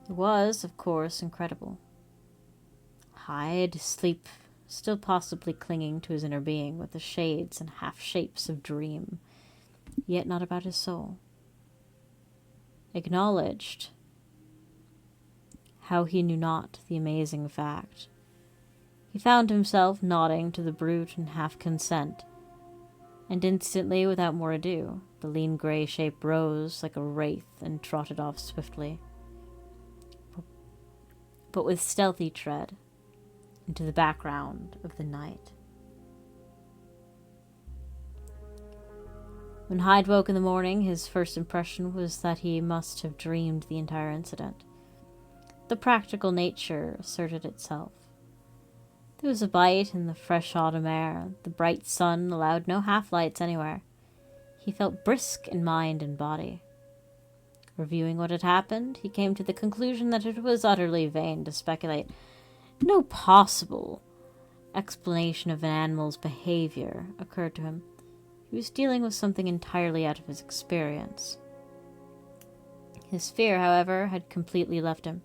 It was, of course, incredible. Hyde, sleep, still possibly clinging to his inner being with the shades and half-shapes of dream, yet not about his soul. Acknowledged, how he knew not the amazing fact. He found himself nodding to the brute in half-consent, and instantly, without more ado, the lean grey shape rose like a wraith and trotted off swiftly, but with stealthy tread, into the background of the night. When Hyde woke in the morning, his first impression was that he must have dreamed the entire incident. The practical nature asserted itself. There was a bite in the fresh autumn air. The bright sun allowed no half-lights anywhere. He felt brisk in mind and body. Reviewing what had happened, he came to the conclusion that it was utterly vain to speculate. No possible explanation of an animal's behavior occurred to him. He was dealing with something entirely out of his experience. His fear, however, had completely left him.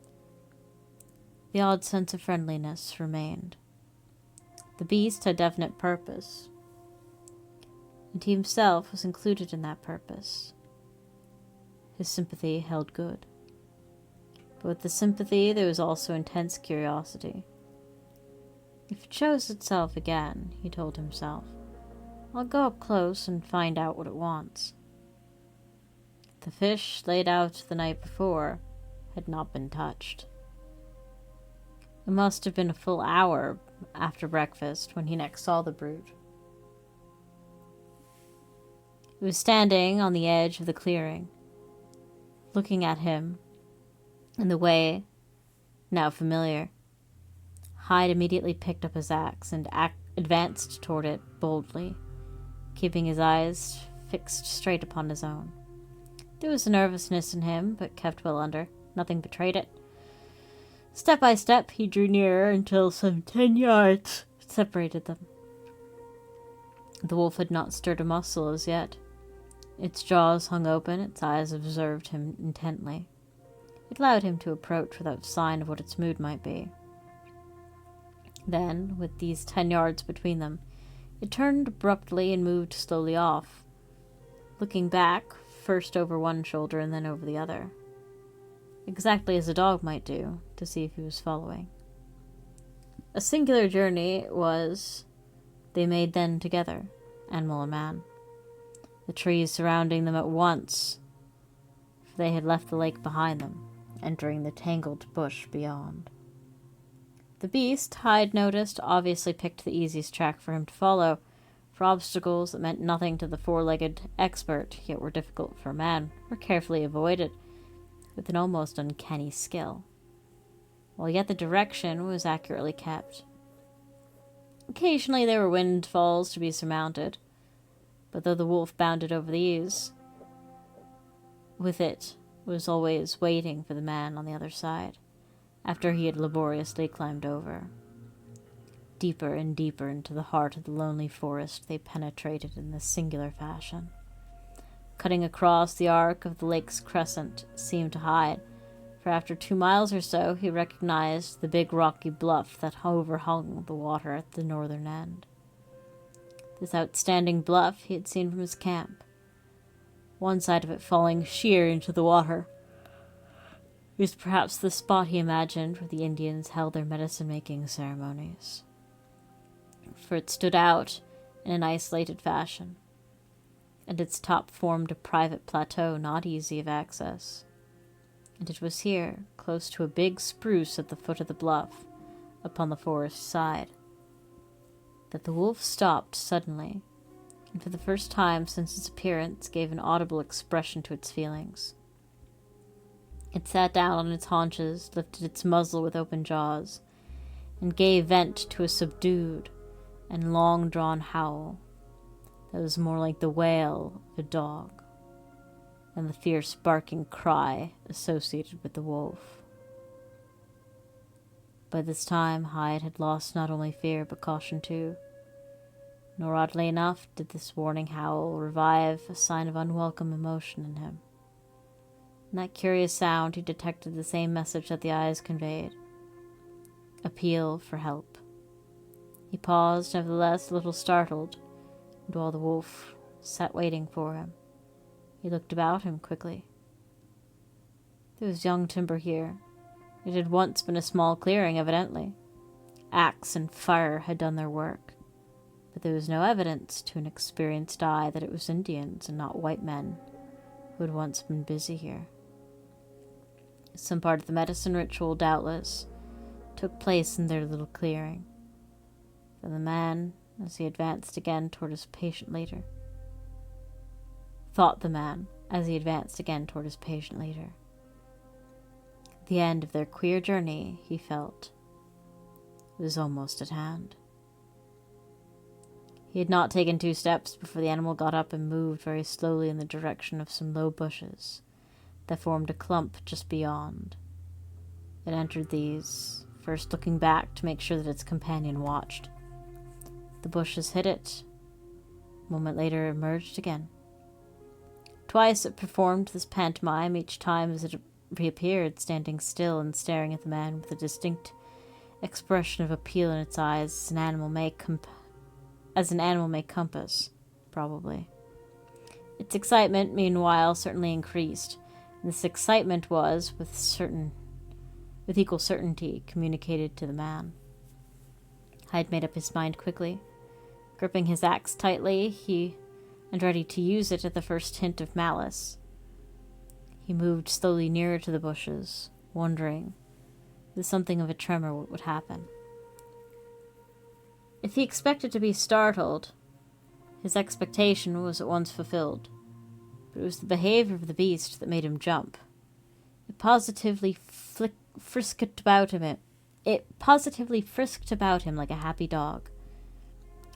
The odd sense of friendliness remained. The beast had definite purpose, and he himself was included in that purpose. His sympathy held good. But with the sympathy there was also intense curiosity. If it shows itself again, he told himself, I'll go up close and find out what it wants. The fish laid out the night before had not been touched. It must have been a full hour after breakfast when he next saw the brute. It was standing on the edge of the clearing, looking at him in the way now familiar. Hyde immediately picked up his axe and advanced toward it boldly, keeping his eyes fixed straight upon his own. There was a nervousness in him, but kept well under. Nothing betrayed it. Step by step, he drew nearer until some 10 yards separated them. The wolf had not stirred a muscle as yet. Its jaws hung open, its eyes observed him intently. It allowed him to approach without sign of what its mood might be. Then, with these 10 yards between them, it turned abruptly and moved slowly off, looking back, first over one shoulder and then over the other, exactly as a dog might do, to see if he was following. A singular journey it was they made then together, animal and man. The trees surrounding them at once, for they had left the lake behind them, entering the tangled bush beyond. The beast, Hyde noticed, obviously picked the easiest track for him to follow, for obstacles that meant nothing to the four-legged expert, yet were difficult for a man, were carefully avoided, with an almost uncanny skill, while yet the direction was accurately kept. Occasionally there were windfalls to be surmounted, but though the wolf bounded over these, with it was always waiting for the man on the other side, after he had laboriously climbed over. Deeper and deeper into the heart of the lonely forest they penetrated in this singular fashion. Cutting across the arc of the lake's crescent seemed to hide, for after 2 miles or so he recognized the big rocky bluff that overhung the water at the northern end. This outstanding bluff he had seen from his camp, one side of it falling sheer into the water. It was perhaps the spot he imagined where the Indians held their medicine-making ceremonies, for it stood out in an isolated fashion, and its top formed a private plateau not easy of access. And it was here, close to a big spruce at the foot of the bluff, upon the forest side, that the wolf stopped suddenly, and for the first time since its appearance gave an audible expression to its feelings. It sat down on its haunches, lifted its muzzle with open jaws, and gave vent to a subdued and long-drawn howl that was more like the wail of a dog than the fierce barking cry associated with the wolf. By this time, Hyde had lost not only fear but caution too, nor oddly enough did this warning howl revive a sign of unwelcome emotion in him. In that curious sound he detected the same message that the eyes conveyed: appeal for help. He paused, nevertheless, a little startled, and while the wolf sat waiting for him, he looked about him quickly. There was young timber here. It had once been a small clearing, evidently. Axe and fire had done their work, but there was no evidence to an experienced eye that it was Indians and not white men who had once been busy here. Some part of the medicine ritual, doubtless, took place in their little clearing. For the man, as he advanced again toward his patient leader, the end of their queer journey, he felt, was almost at hand. He had not taken 2 steps before the animal got up and moved very slowly in the direction of some low bushes that formed a clump just beyond. It entered these, first looking back to make sure that its companion watched. The bushes hid it. A moment later it emerged again. Twice it performed this pantomime, each time as it reappeared, standing still and staring at the man with a distinct expression of appeal in its eyes, as an animal may compass, probably. Its excitement, meanwhile, certainly increased, and this excitement was, with equal certainty, communicated to the man. Hyde made up his mind quickly. Gripping his axe tightly, and ready to use it at the first hint of malice, he moved slowly nearer to the bushes, wondering, with something of a tremor, what would happen. If he expected to be startled, his expectation was at once fulfilled, but it was the behavior of the beast that made him jump. It positively frisked about him like a happy dog.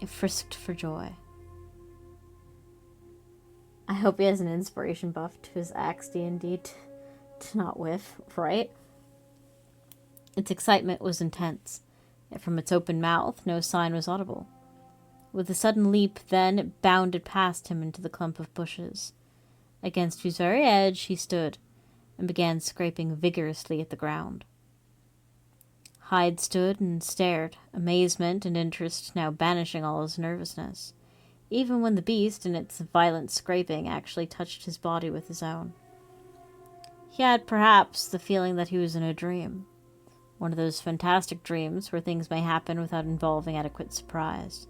It frisked for joy. I hope he has an inspiration buff to his axe D&D to not whiff, right? Its excitement was intense, yet from its open mouth no sign was audible. With a sudden leap, then, it bounded past him into the clump of bushes, against whose very edge he stood, and began scraping vigorously at the ground. Hyde stood and stared, amazement and interest now banishing all his nervousness, even when the beast, in its violent scraping, actually touched his body with his own. He had, perhaps, the feeling that he was in a dream, one of those fantastic dreams where things may happen without involving adequate surprise.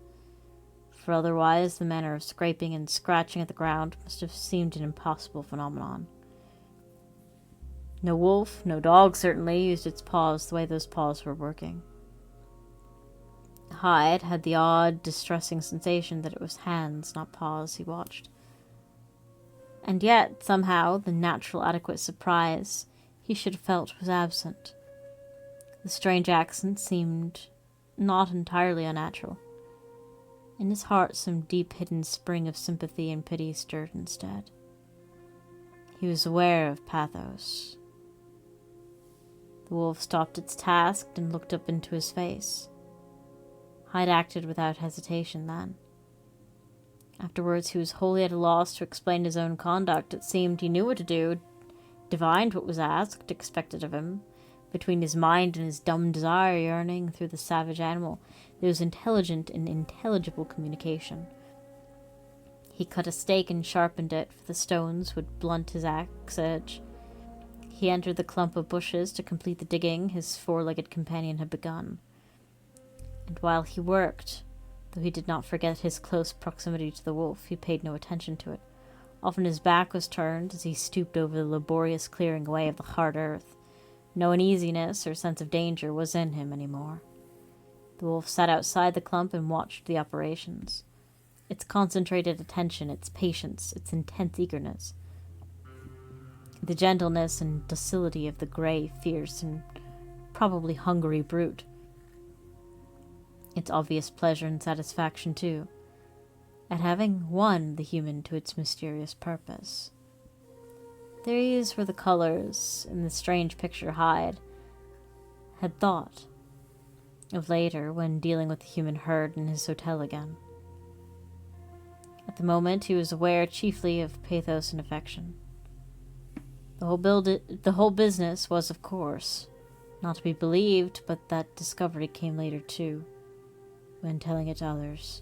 For otherwise, the manner of scraping and scratching at the ground must have seemed an impossible phenomenon. No wolf, no dog certainly, used its paws the way those paws were working. Hyde had the odd, distressing sensation that it was hands, not paws, he watched. And yet, somehow, the natural, adequate surprise he should have felt was absent. The strange accent seemed not entirely unnatural. In his heart, some deep-hidden spring of sympathy and pity stirred instead. He was aware of pathos. The wolf stopped its task and looked up into his face. Hyde acted without hesitation then. Afterwards, he was wholly at a loss to explain his own conduct. It seemed he knew what to do, divined what was asked, expected of him. Between his mind and his dumb desire yearning through the savage animal, there was intelligent and intelligible communication. He cut a stake and sharpened it, for the stones would blunt his axe edge. He entered the clump of bushes to complete the digging his four-legged companion had begun. And while he worked, though he did not forget his close proximity to the wolf, he paid no attention to it. Often his back was turned as he stooped over the laborious clearing away of the hard earth. No uneasiness or sense of danger was in him any more. The wolf sat outside the clump and watched the operations. Its concentrated attention, its patience, its intense eagerness. The gentleness and docility of the grey, fierce, and probably hungry brute. Its obvious pleasure and satisfaction, too, at having won the human to its mysterious purpose. These were the colors in the strange picture Hyde had thought of later when dealing with the human herd in his hotel again. At the moment, he was aware chiefly of pathos and affection. The whole business was, of course, not to be believed, but that discovery came later, too, when telling it to others.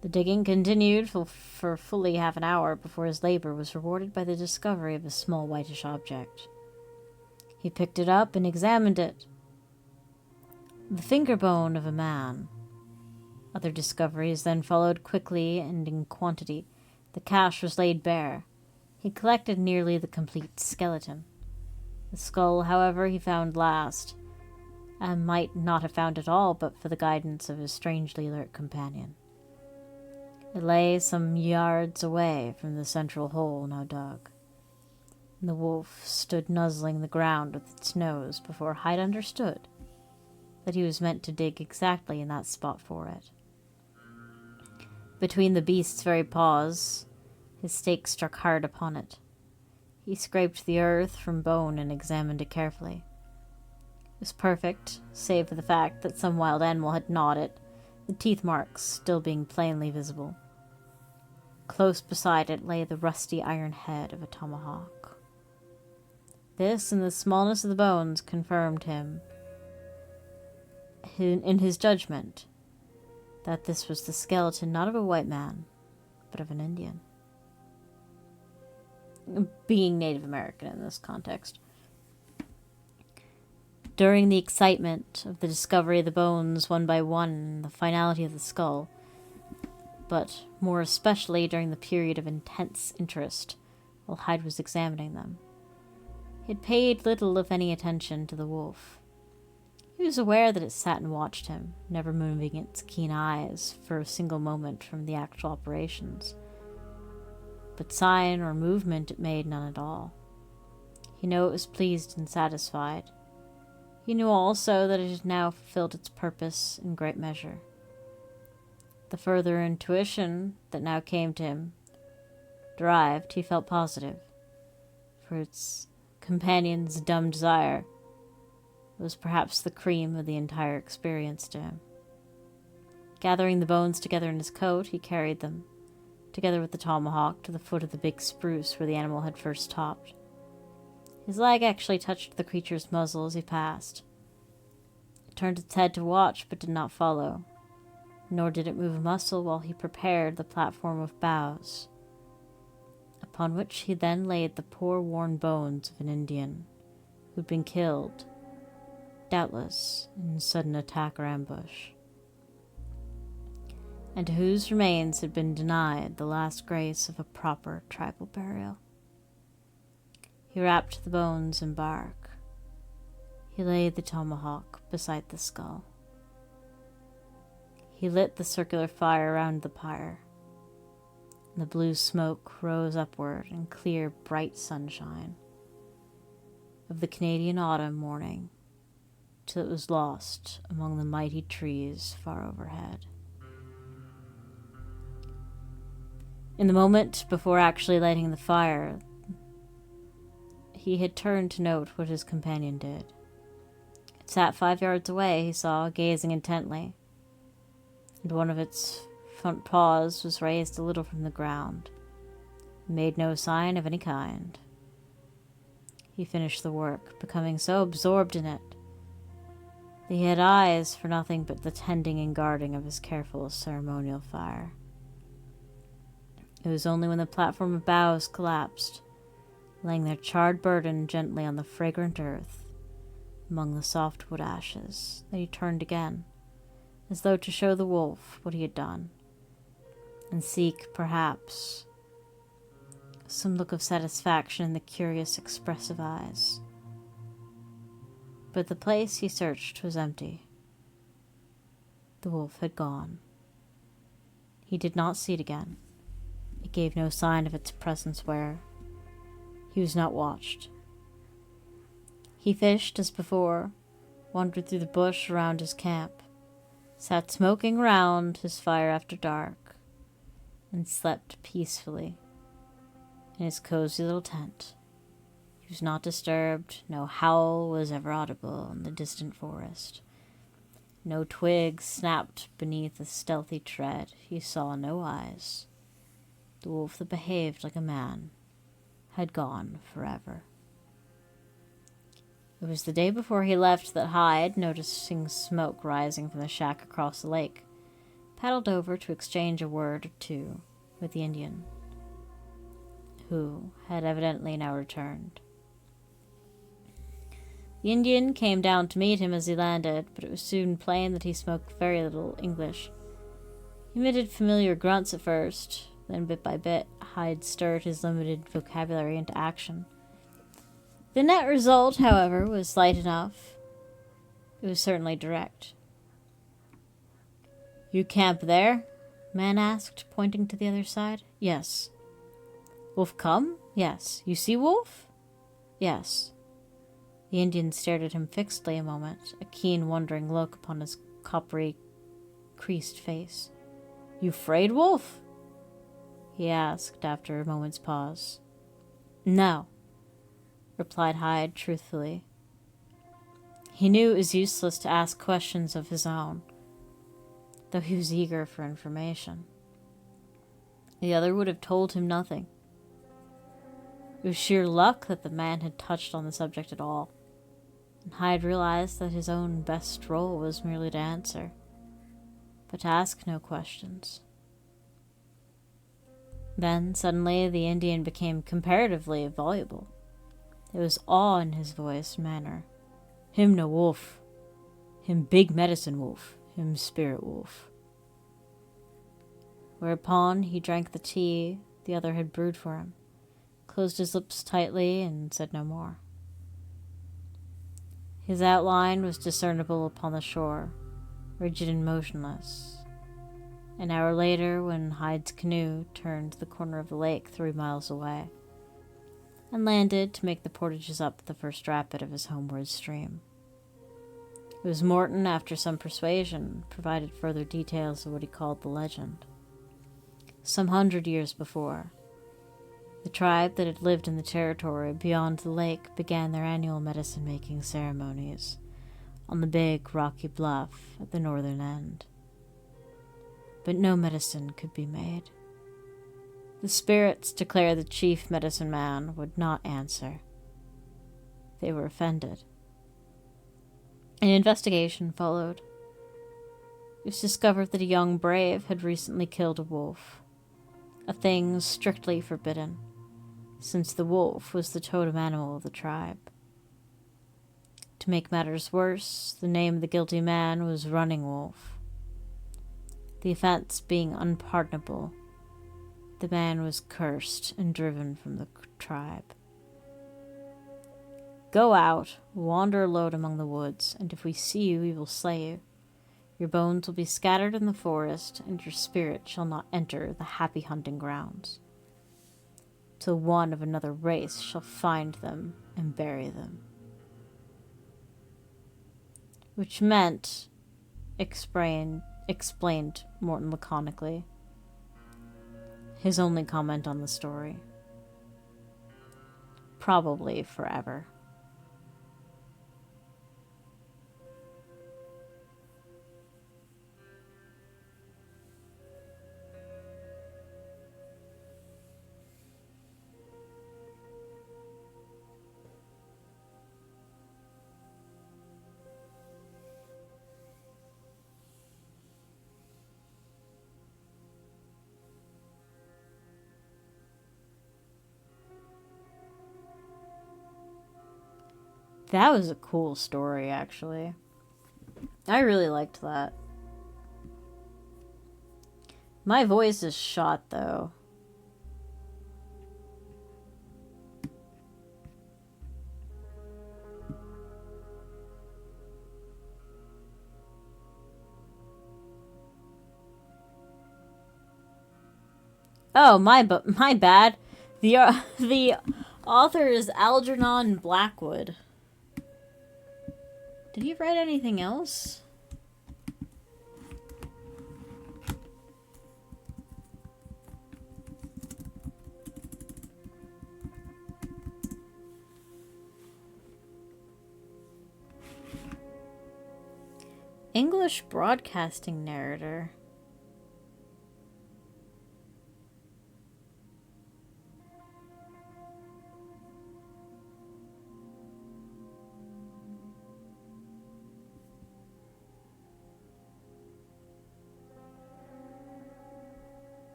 The digging continued for fully half an hour before his labor was rewarded by the discovery of a small whitish object. He picked it up and examined it. The finger bone of a man. Other discoveries then followed quickly and in quantity. The cache was laid bare. He collected nearly the complete skeleton. The skull, however, he found last, and might not have found at all but for the guidance of his strangely alert companion. It lay some yards away from the central hole now dug, and the wolf stood nuzzling the ground with its nose before Hyde understood that he was meant to dig exactly in that spot for it. Between the beast's very paws, his stake struck hard upon it. He scraped the earth from bone and examined it carefully. It was perfect, save for the fact that some wild animal had gnawed it, the teeth marks still being plainly visible. Close beside it lay the rusty iron head of a tomahawk. This and the smallness of the bones confirmed him in his judgment that this was the skeleton not of a white man, but of an Indian. Being Native American in this context. During the excitement of the discovery of the bones one by one and the finality of the skull, but more especially during the period of intense interest while Hyde was examining them, he had paid little if any attention to the wolf. He was aware that it sat and watched him, never moving its keen eyes for a single moment from the actual operations. But sign or movement it made none at all. He knew it was pleased and satisfied. He knew also that it had now fulfilled its purpose in great measure. The further intuition that now came to him, derived, he felt positive, for its companion's dumb desire was perhaps the cream of the entire experience to him. Gathering the bones together in his coat, he carried them, together with the tomahawk, to the foot of the big spruce where the animal had first topped. His leg actually touched the creature's muzzle as he passed. It turned its head to watch, but did not follow, nor did it move a muscle while he prepared the platform of boughs, upon which he then laid the poor worn bones of an Indian who had been killed, doubtless in sudden attack or ambush, and to whose remains had been denied the last grace of a proper tribal burial. He wrapped the bones in bark. He laid the tomahawk beside the skull. He lit the circular fire around the pyre, and the blue smoke rose upward in clear, bright sunshine of the Canadian autumn morning till it was lost among the mighty trees far overhead. In the moment before actually lighting the fire, he had turned to note what his companion did. It sat 5 yards away, he saw, gazing intently, and one of its front paws was raised a little from the ground. It made no sign of any kind. He finished the work, becoming so absorbed in it that he had eyes for nothing but the tending and guarding of his careful ceremonial fire. It was only when the platform of boughs collapsed, laying their charred burden gently on the fragrant earth among the soft wood ashes, that he turned again, as though to show the wolf what he had done, and seek, perhaps, some look of satisfaction in the curious, expressive eyes. But the place he searched was empty. The wolf had gone. He did not see it again. It gave no sign of its presence where. He was not watched. He fished as before, wandered through the bush around his camp, sat smoking round his fire after dark, and slept peacefully in his cozy little tent. He was not disturbed. No howl was ever audible in the distant forest. No twig snapped beneath a stealthy tread. He saw no eyes. The wolf that behaved like a man had gone forever. It was the day before he left that Hyde, noticing smoke rising from the shack across the lake, paddled over to exchange a word or two with the Indian, who had evidently now returned. The Indian came down to meet him as he landed, but it was soon plain that he spoke very little English. He emitted familiar grunts at first, then bit by bit, Hyde stirred his limited vocabulary into action. The net result, however, was light enough. It was certainly direct. "You camp there?" the man asked, pointing to the other side. "Yes." "Wolf come?" "Yes." "You see wolf?" "Yes." The Indian stared at him fixedly a moment, a keen, wondering look upon his coppery, creased face. "You 'fraid, wolf?" he asked after a moment's pause. "No," replied Hyde truthfully. He knew it was useless to ask questions of his own, though he was eager for information. The other would have told him nothing. It was sheer luck that the man had touched on the subject at all, and Hyde realized that his own best role was merely to answer, but to ask no questions. Then, suddenly, the Indian became comparatively voluble. There was awe in his voice and manner. "Him no wolf. Him big medicine wolf. Him spirit wolf." Whereupon he drank the tea the other had brewed for him, closed his lips tightly, and said no more. His outline was discernible upon the shore, rigid and motionless. An hour later, when Hyde's canoe turned the corner of the lake 3 miles away, and landed to make the portages up the first rapid of his homeward stream. It was Morton, after some persuasion, provided further details of what he called the legend. Some 100 years before, the tribe that had lived in the territory beyond the lake began their annual medicine-making ceremonies on the big rocky bluff at the northern end. But no medicine could be made. The spirits declared the chief medicine man would not answer. They were offended. An investigation followed. It was discovered that a young brave had recently killed a wolf, a thing strictly forbidden, since the wolf was the totem animal of the tribe. To make matters worse, the name of the guilty man was Running Wolf. The offense being unpardonable, the man was cursed and driven from the tribe. "Go out, wander alone among the woods, and if we see you, we will slay you. Your bones will be scattered in the forest, and your spirit shall not enter the happy hunting grounds, till one of another race shall find them and bury them." Which meant, explained Morton laconically, his only comment on the story. Probably forever. That was a cool story, actually. I really liked that. My voice is shot, though. Oh, my bad. The author is Algernon Blackwood. Did he write anything else? English broadcasting narrator.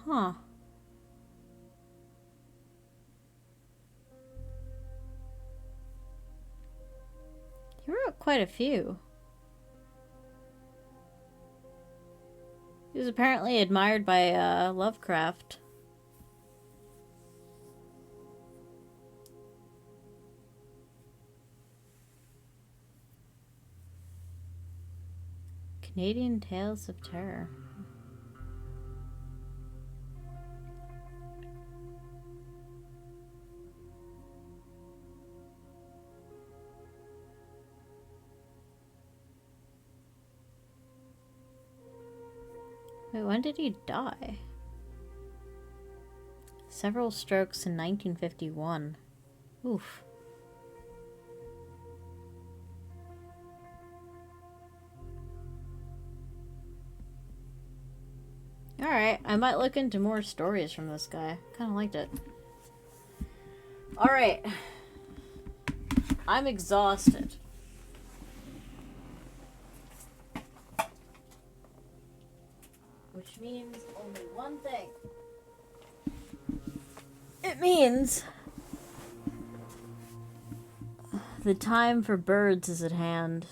Huh. He wrote quite a few. He was apparently admired by Lovecraft. Canadian Tales of Terror. Wait, when did he die? Several strokes in 1951. Oof. Alright, I might look into more stories from this guy. Kinda liked it. Alright. I'm exhausted. Which means only one thing. It means the time for birds is at hand.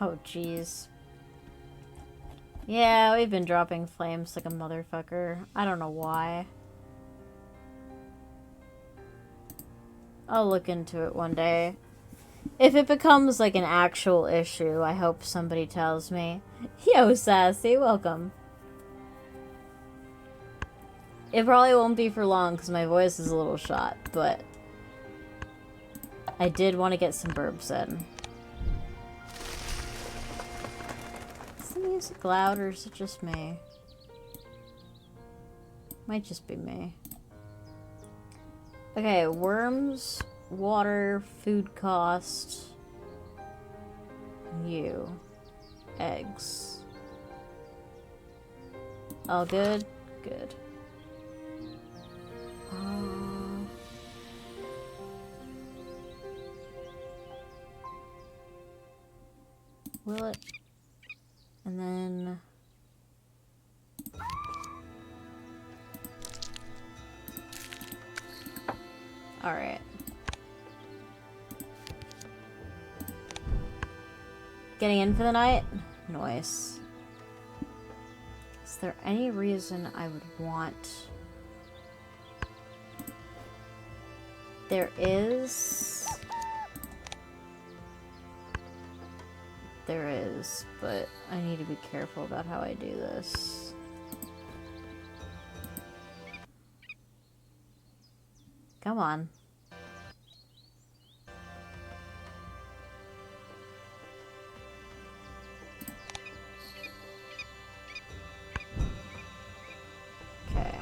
Oh, jeez. Yeah, we've been dropping flames like a motherfucker. I don't know why. I'll look into it one day. If it becomes like an actual issue, I hope somebody tells me. Yo, Sassy, welcome. It probably won't be for long because my voice is a little shot, but I did want to get some burbs in. Is the music loud or is it just me? Might just be me. Okay, worms, water, food cost. You. Eggs. All good? Good. Will it? And then... Alright. Getting in for the night? Nice. Is there any reason I would want... There is... There is, but I need to be careful about how I do this. Come on. Okay.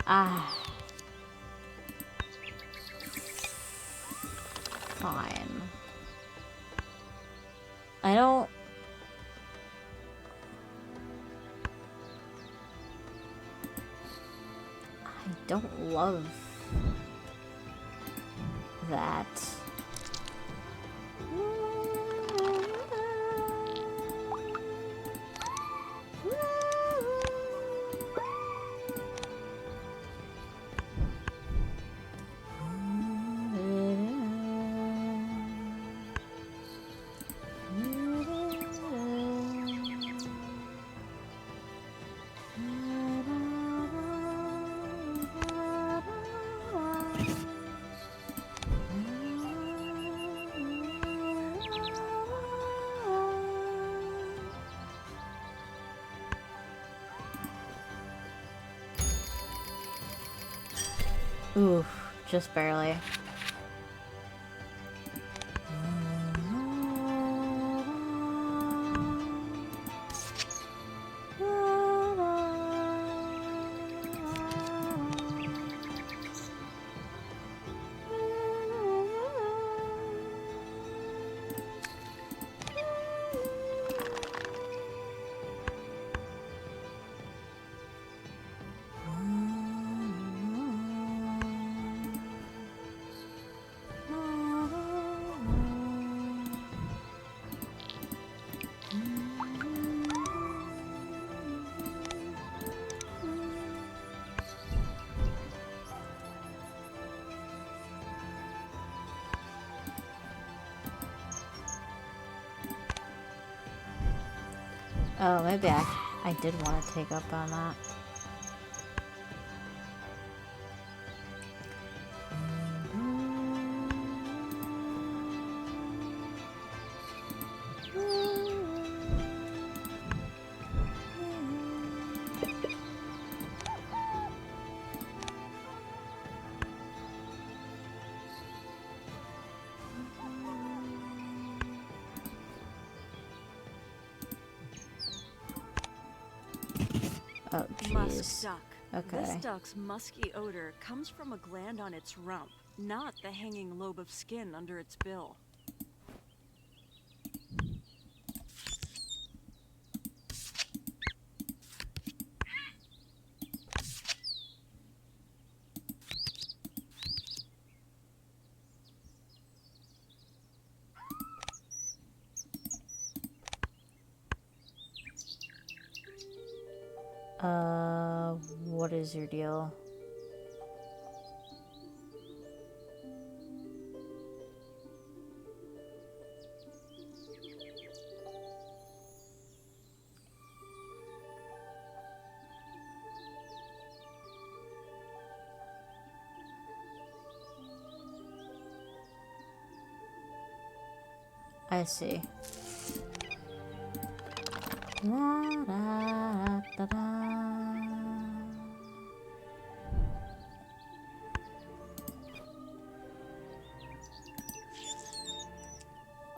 Ah. Fine. I don't love that. Oof, just barely. Oh, maybe I did want to take up on that. Oh, jeez. Okay. This duck's musky odor comes from a gland on its rump, not the hanging lobe of skin under its bill. what is your deal? I see. La, da, da, da.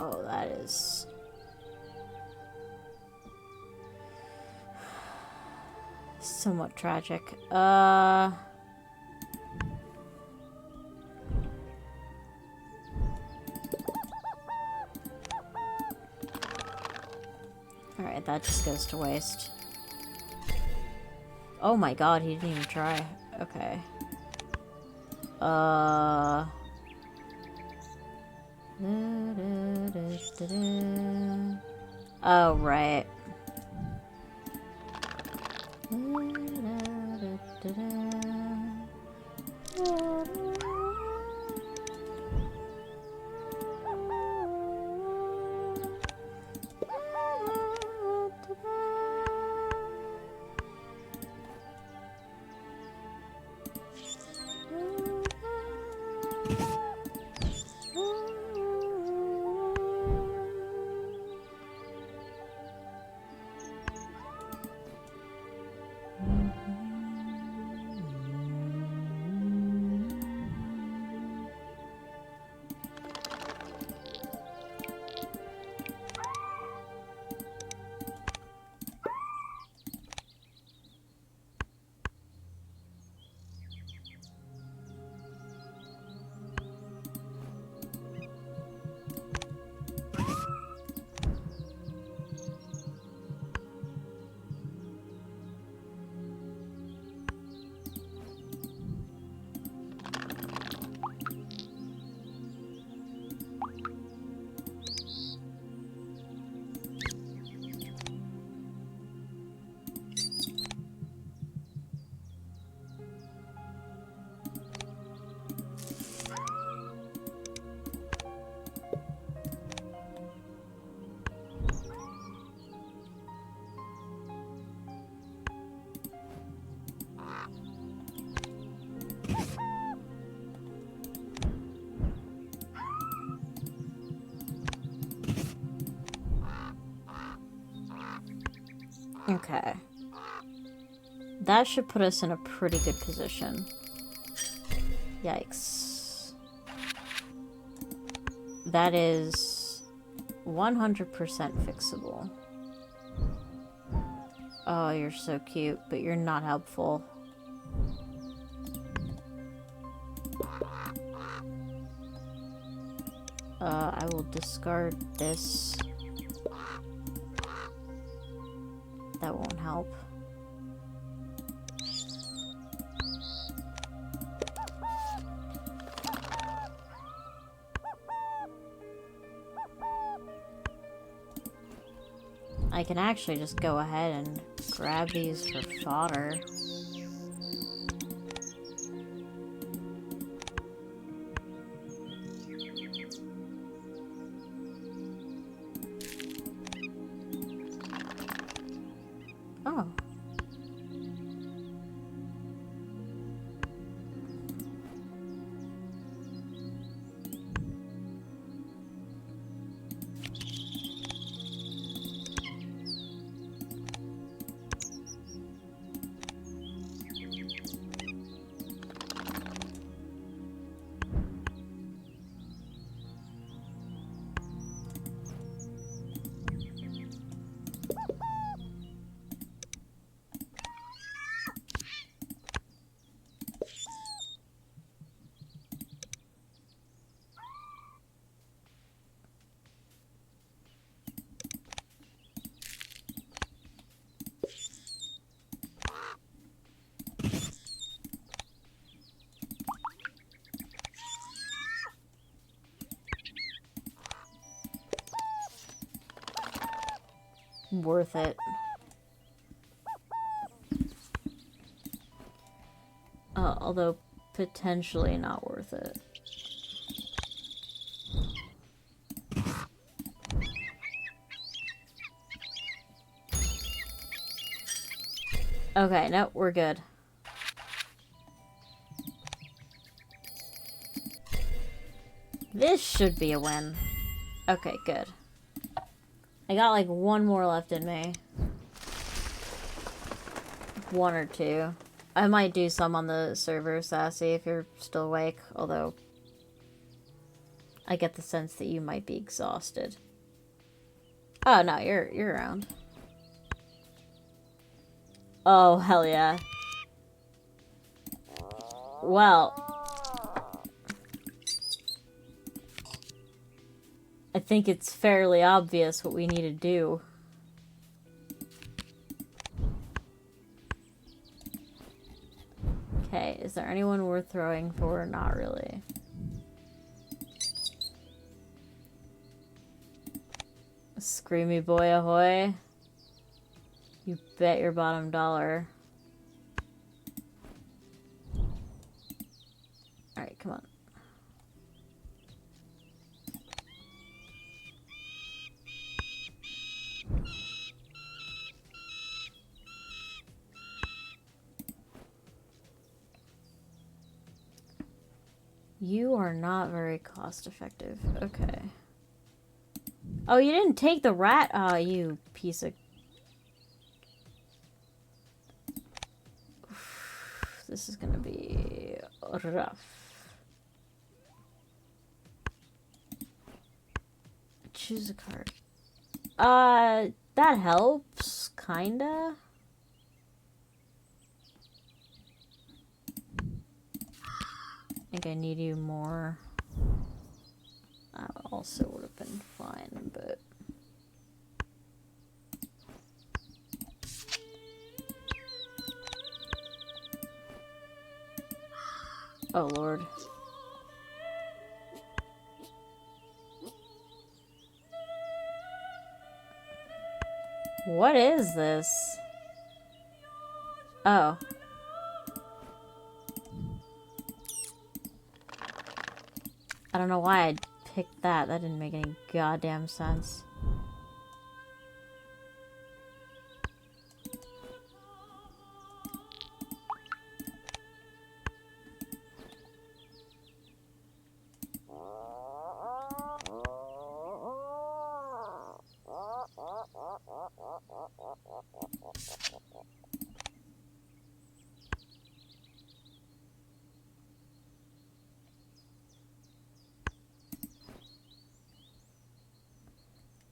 Oh, that is somewhat tragic. Alright, that just goes to waste. Oh my god, he didn't even try. Okay. Oh, right. Okay. That should put us in a pretty good position. Yikes. That is 100% fixable. Oh, you're so cute, but you're not helpful. I will discard this. That won't help. I can actually just go ahead and grab these for fodder. Oh. Worth it. although potentially not worth it. Okay, no, we're good. This should be a win. Okay, good. I got like one more left in me. One or two. I might do some on the server, Sassy, if you're still awake, although I get the sense that you might be exhausted. Oh no, you're around. Oh, hell yeah. Well, I think it's fairly obvious what we need to do. Okay, is there anyone worth throwing for? Not really. Screamy boy ahoy. You bet your bottom dollar. Alright, come on. You are not very cost effective. Okay. Oh, you didn't take the rat? Oh, you piece of... This is gonna be rough. Choose a card. That helps, kinda. I think I need you more. That also would have been fine, but... Oh, Lord. What is this? Oh. I don't know why I picked that. That didn't make any goddamn sense.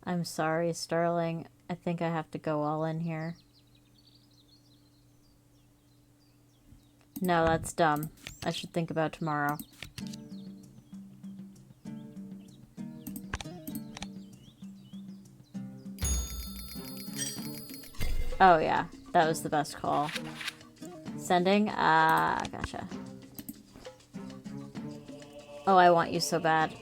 I'm sorry, Starling. I think I have to go all in here. No, that's dumb. I should think about tomorrow. Oh yeah, that was the best call. Sending? Gotcha. Oh, I want you so bad.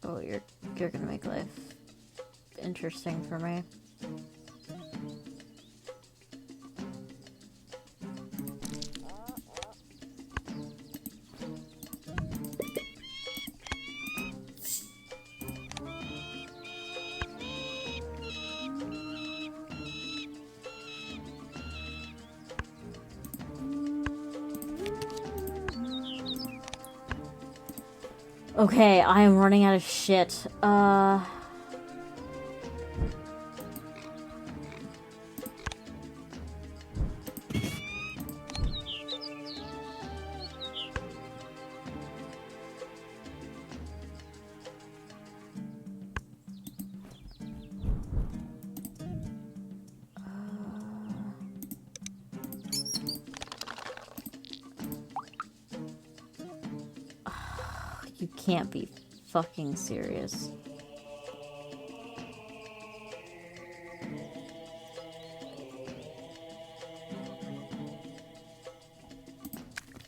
Oh, you're gonna make life interesting for me. Okay, I am running out of shit. You can't be fucking serious?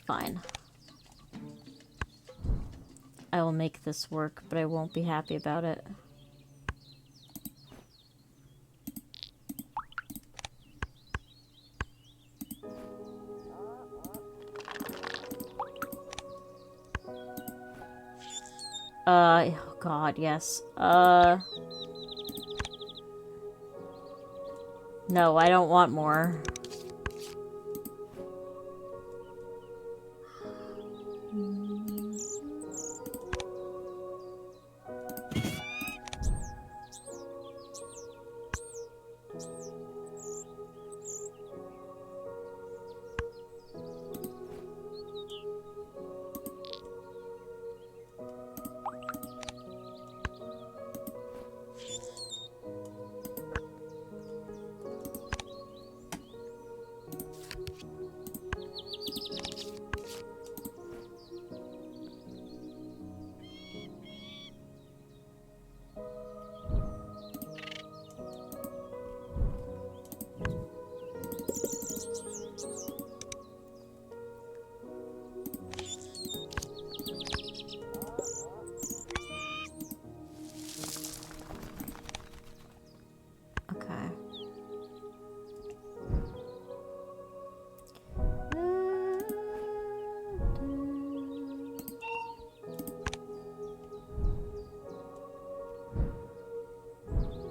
Fine. I will make this work, but I won't be happy about it. Oh god, yes. No, I don't want more. Okay.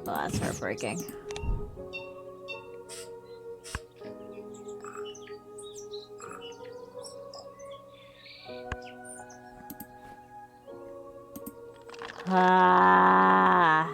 Well, that's heartbreaking. Ah.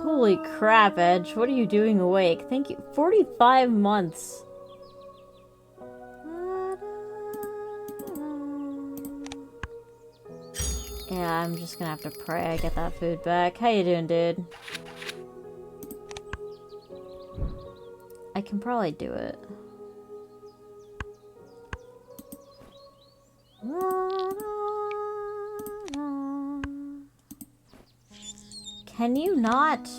Holy crap, Edge. What are you doing awake? Thank you. 45 months. Yeah, I'm just gonna have to pray I get that food back. How you doing, dude? I can probably do it. Can you not?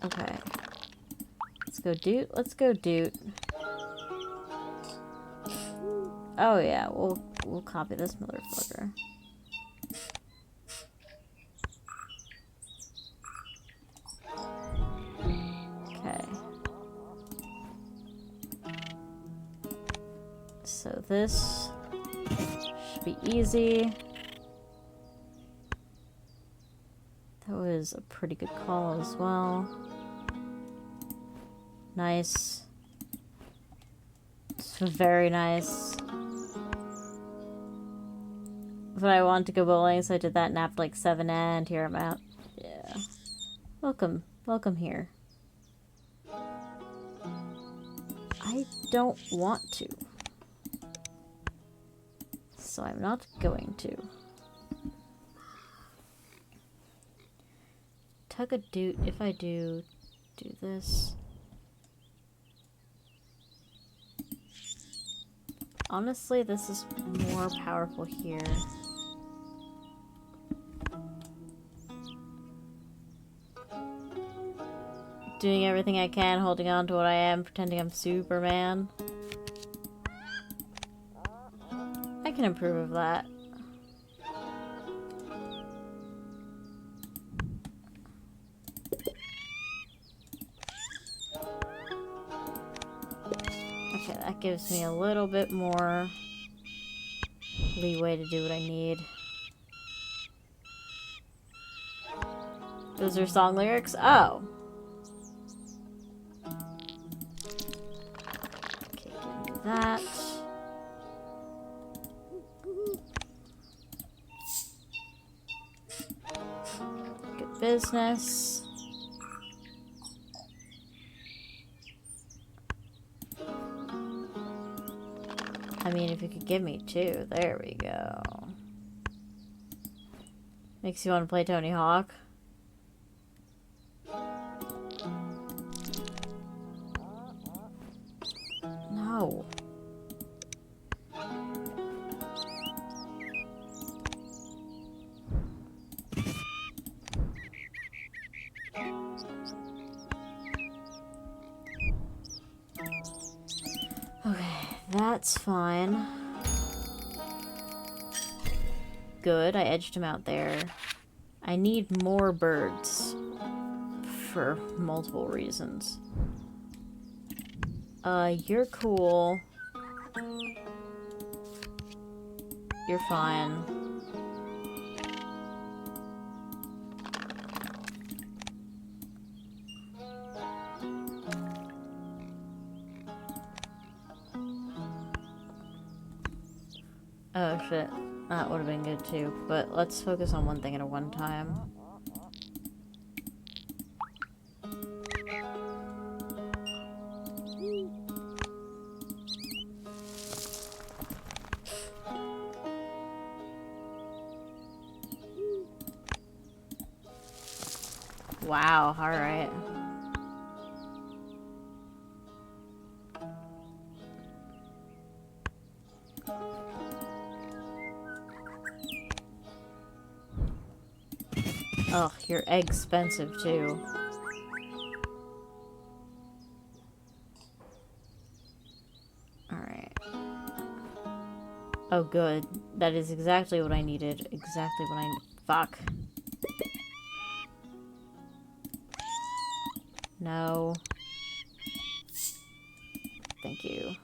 Okay. Let's go doot. Let's go doot. Oh yeah, we'll copy this motherfucker. Okay. So this should be easy. That was a pretty good call as well. Nice. It's very nice. But I wanted to go bowling, so I did that, napped like 7, and here I'm out. Yeah. Welcome. Welcome here. I don't want to. So I'm not going to. Tug a doot if I do this. Honestly, this is more powerful here. Doing everything I can, holding on to what I am, pretending I'm Superman. I can improve of that. Okay, that gives me a little bit more leeway to do what I need. Those are song lyrics? Oh. Okay, give me that. Good business. I mean, if you could give me 2, there we go. Makes you want to play Tony Hawk? No. Okay, that's fine. Good, I edged him out there. I need more birds. For multiple reasons. You're cool. You're fine. Oh shit, that would have been good too, but let's focus on one thing at a one time. Wow, alright. Ugh, you're expensive too. Alright. Oh good. That is exactly what I needed. Exactly what I... Fuck. No. Thank you.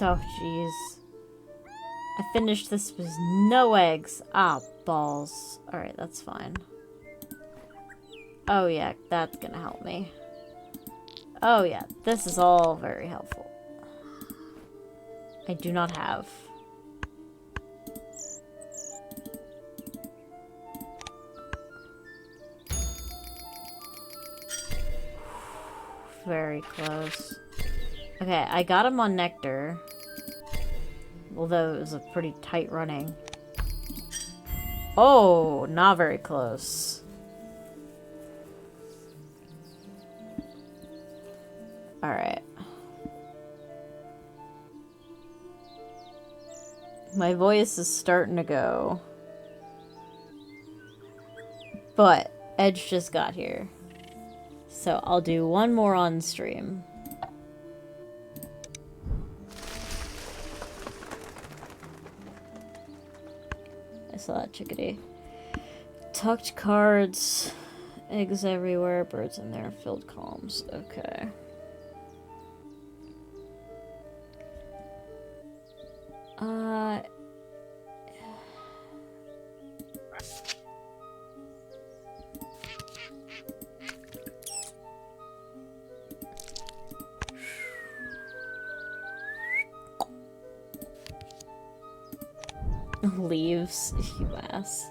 Oh, jeez. I finished this with no eggs. Ah, balls. Alright, that's fine. Oh yeah, that's gonna help me. Oh yeah, this is all very helpful. I do not have. Very close. Okay, I got him on nectar. Although it was a pretty tight running. Oh, not very close. Alright. My voice is starting to go. But Edge just got here. So I'll do one more on stream. I saw that chickadee. Tucked cards. Eggs everywhere. Birds in there. Filled columns. Okay. Leaves, you ass.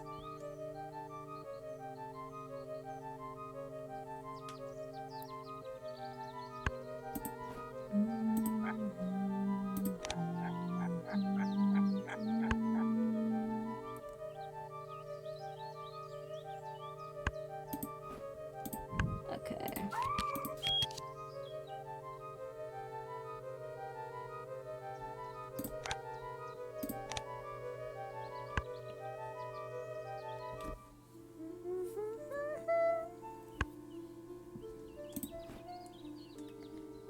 Okay.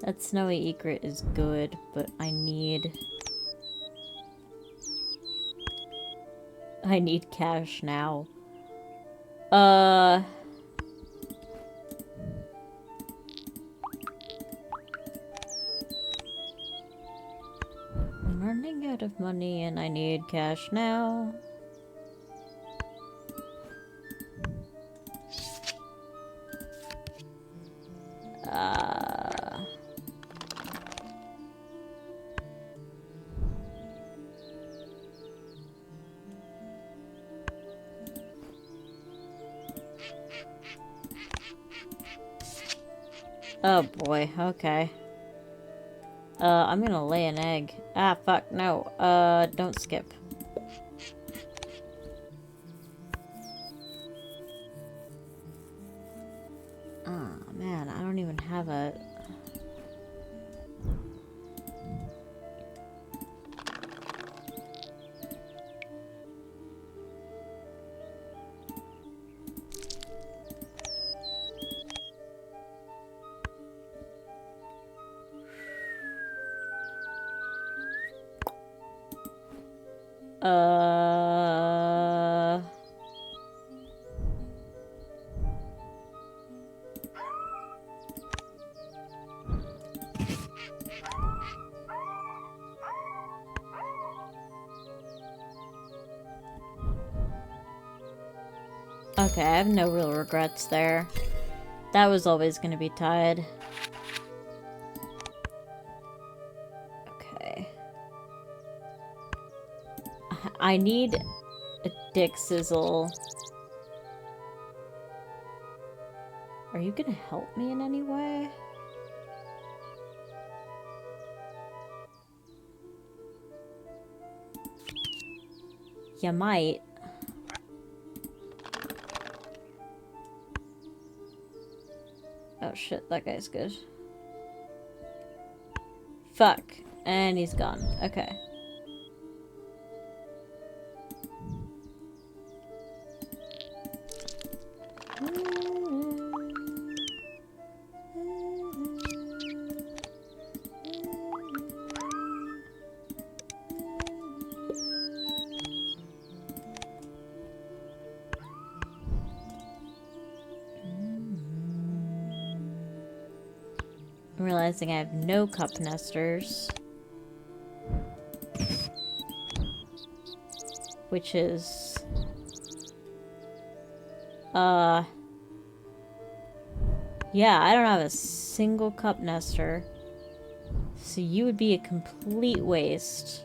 That snowy egret is good, but I need cash now. running out of money and I need cash now. Oh boy, okay. I'm gonna lay an egg. Ah, fuck, no. Don't skip. Oh, man, I don't even have a... Okay, I have no real regrets there. That was always gonna be tied. Okay. I need a dick sizzle. Are you gonna help me in any way? You might. Oh shit, that guy's good. Fuck. And he's gone. Okay. I'm realizing I have no cup nesters. Which is... yeah, I don't have a single cup nester. So you would be a complete waste.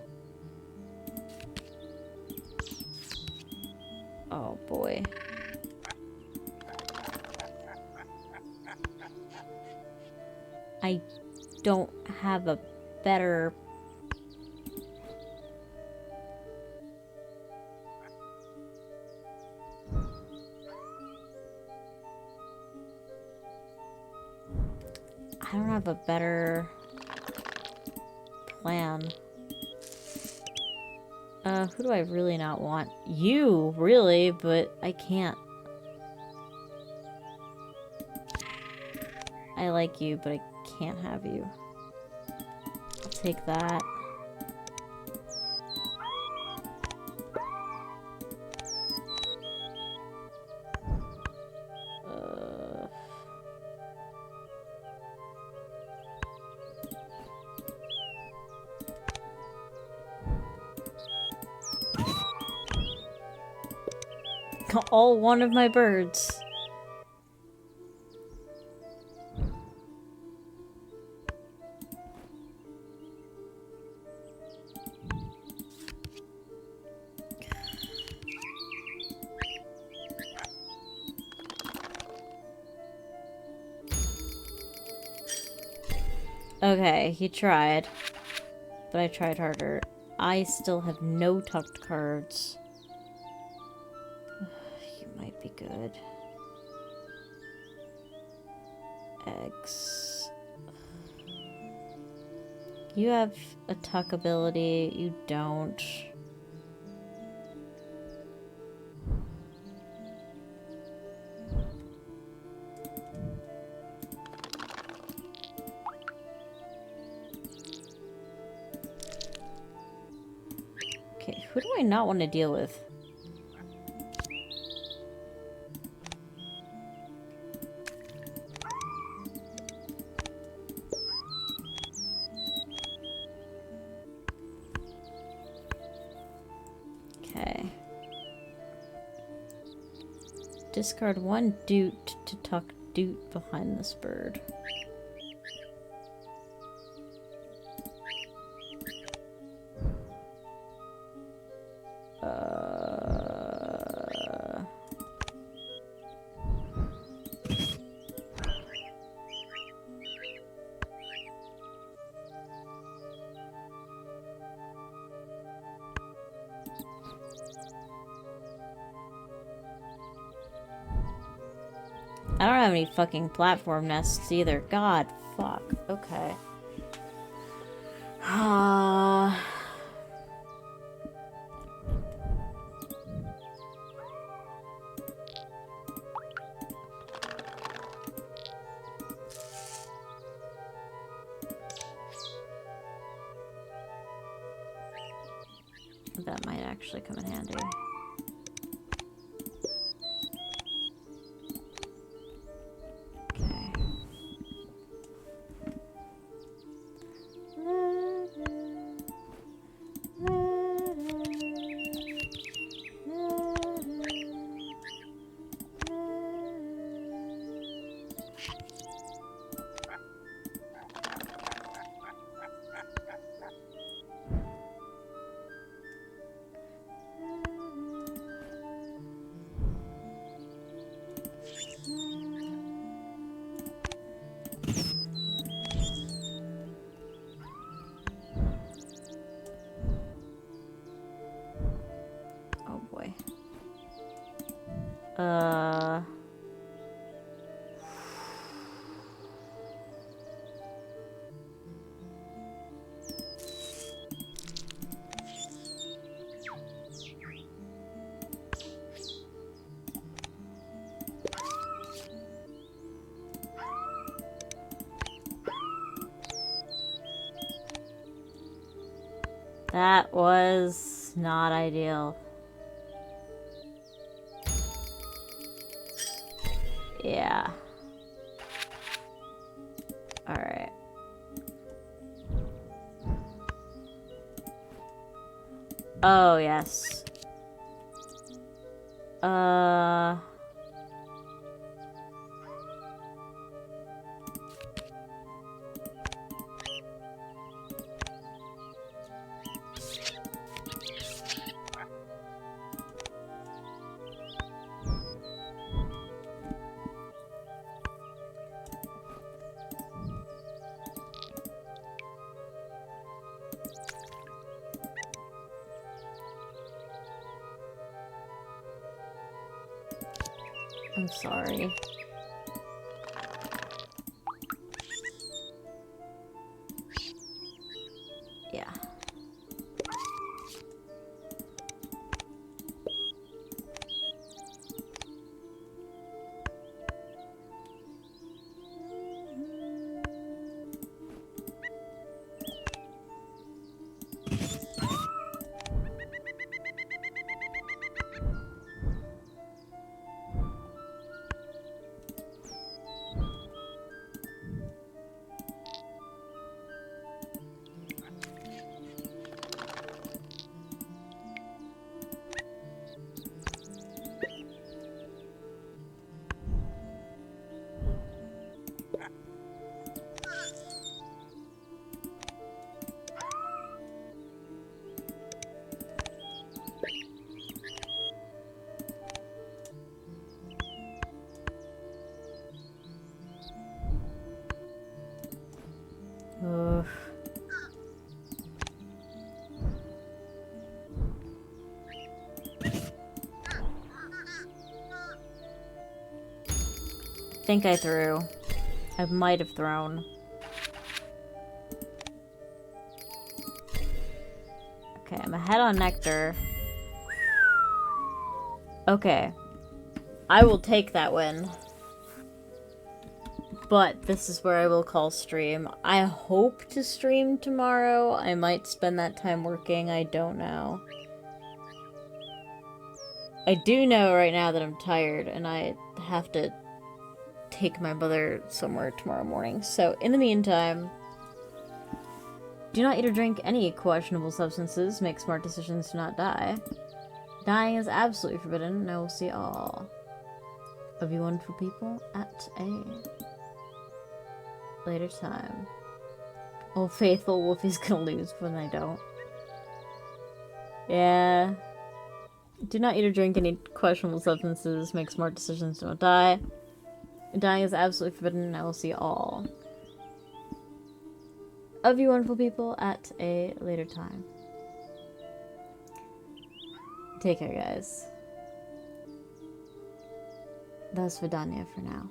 Oh boy. I don't have a better... I don't have a better plan. Who do I really not want? You, really, but I can't. I like you, but I can't have you. I'll take that. All one of my birds. Okay, he tried. But I tried harder. I still have no tucked cards. You might be good. Eggs. You have a tuck ability. You don't. Okay, who do I not want to deal with? Okay. Discard 1 doot to tuck doot behind this bird. I don't have any fucking platform nests either. God, fuck. Okay. That might actually come in handy. Okay. Oh boy. That was not ideal. Yeah. Alright. Oh, yes. I'm sorry. Yeah. Oof. Think I threw. I might have thrown. Okay, I'm ahead on Nectar. Okay. I will take that win. But this is where I will call stream. I hope to stream tomorrow. I might spend that time working. I don't know. I do know right now that I'm tired and I have to take my mother somewhere tomorrow morning. So in the meantime, do not eat or drink any questionable substances. Make smart decisions to not die. Dying is absolutely forbidden, and I will see all of you wonderful people at a later time. Oh, faithful Wolfie's gonna lose when I don't. Yeah. Do not eat or drink any questionable substances. Make smart decisions. Don't die. Dying is absolutely forbidden, and I will see all of you wonderful people at a later time. Take care, guys. That's Vidania for now.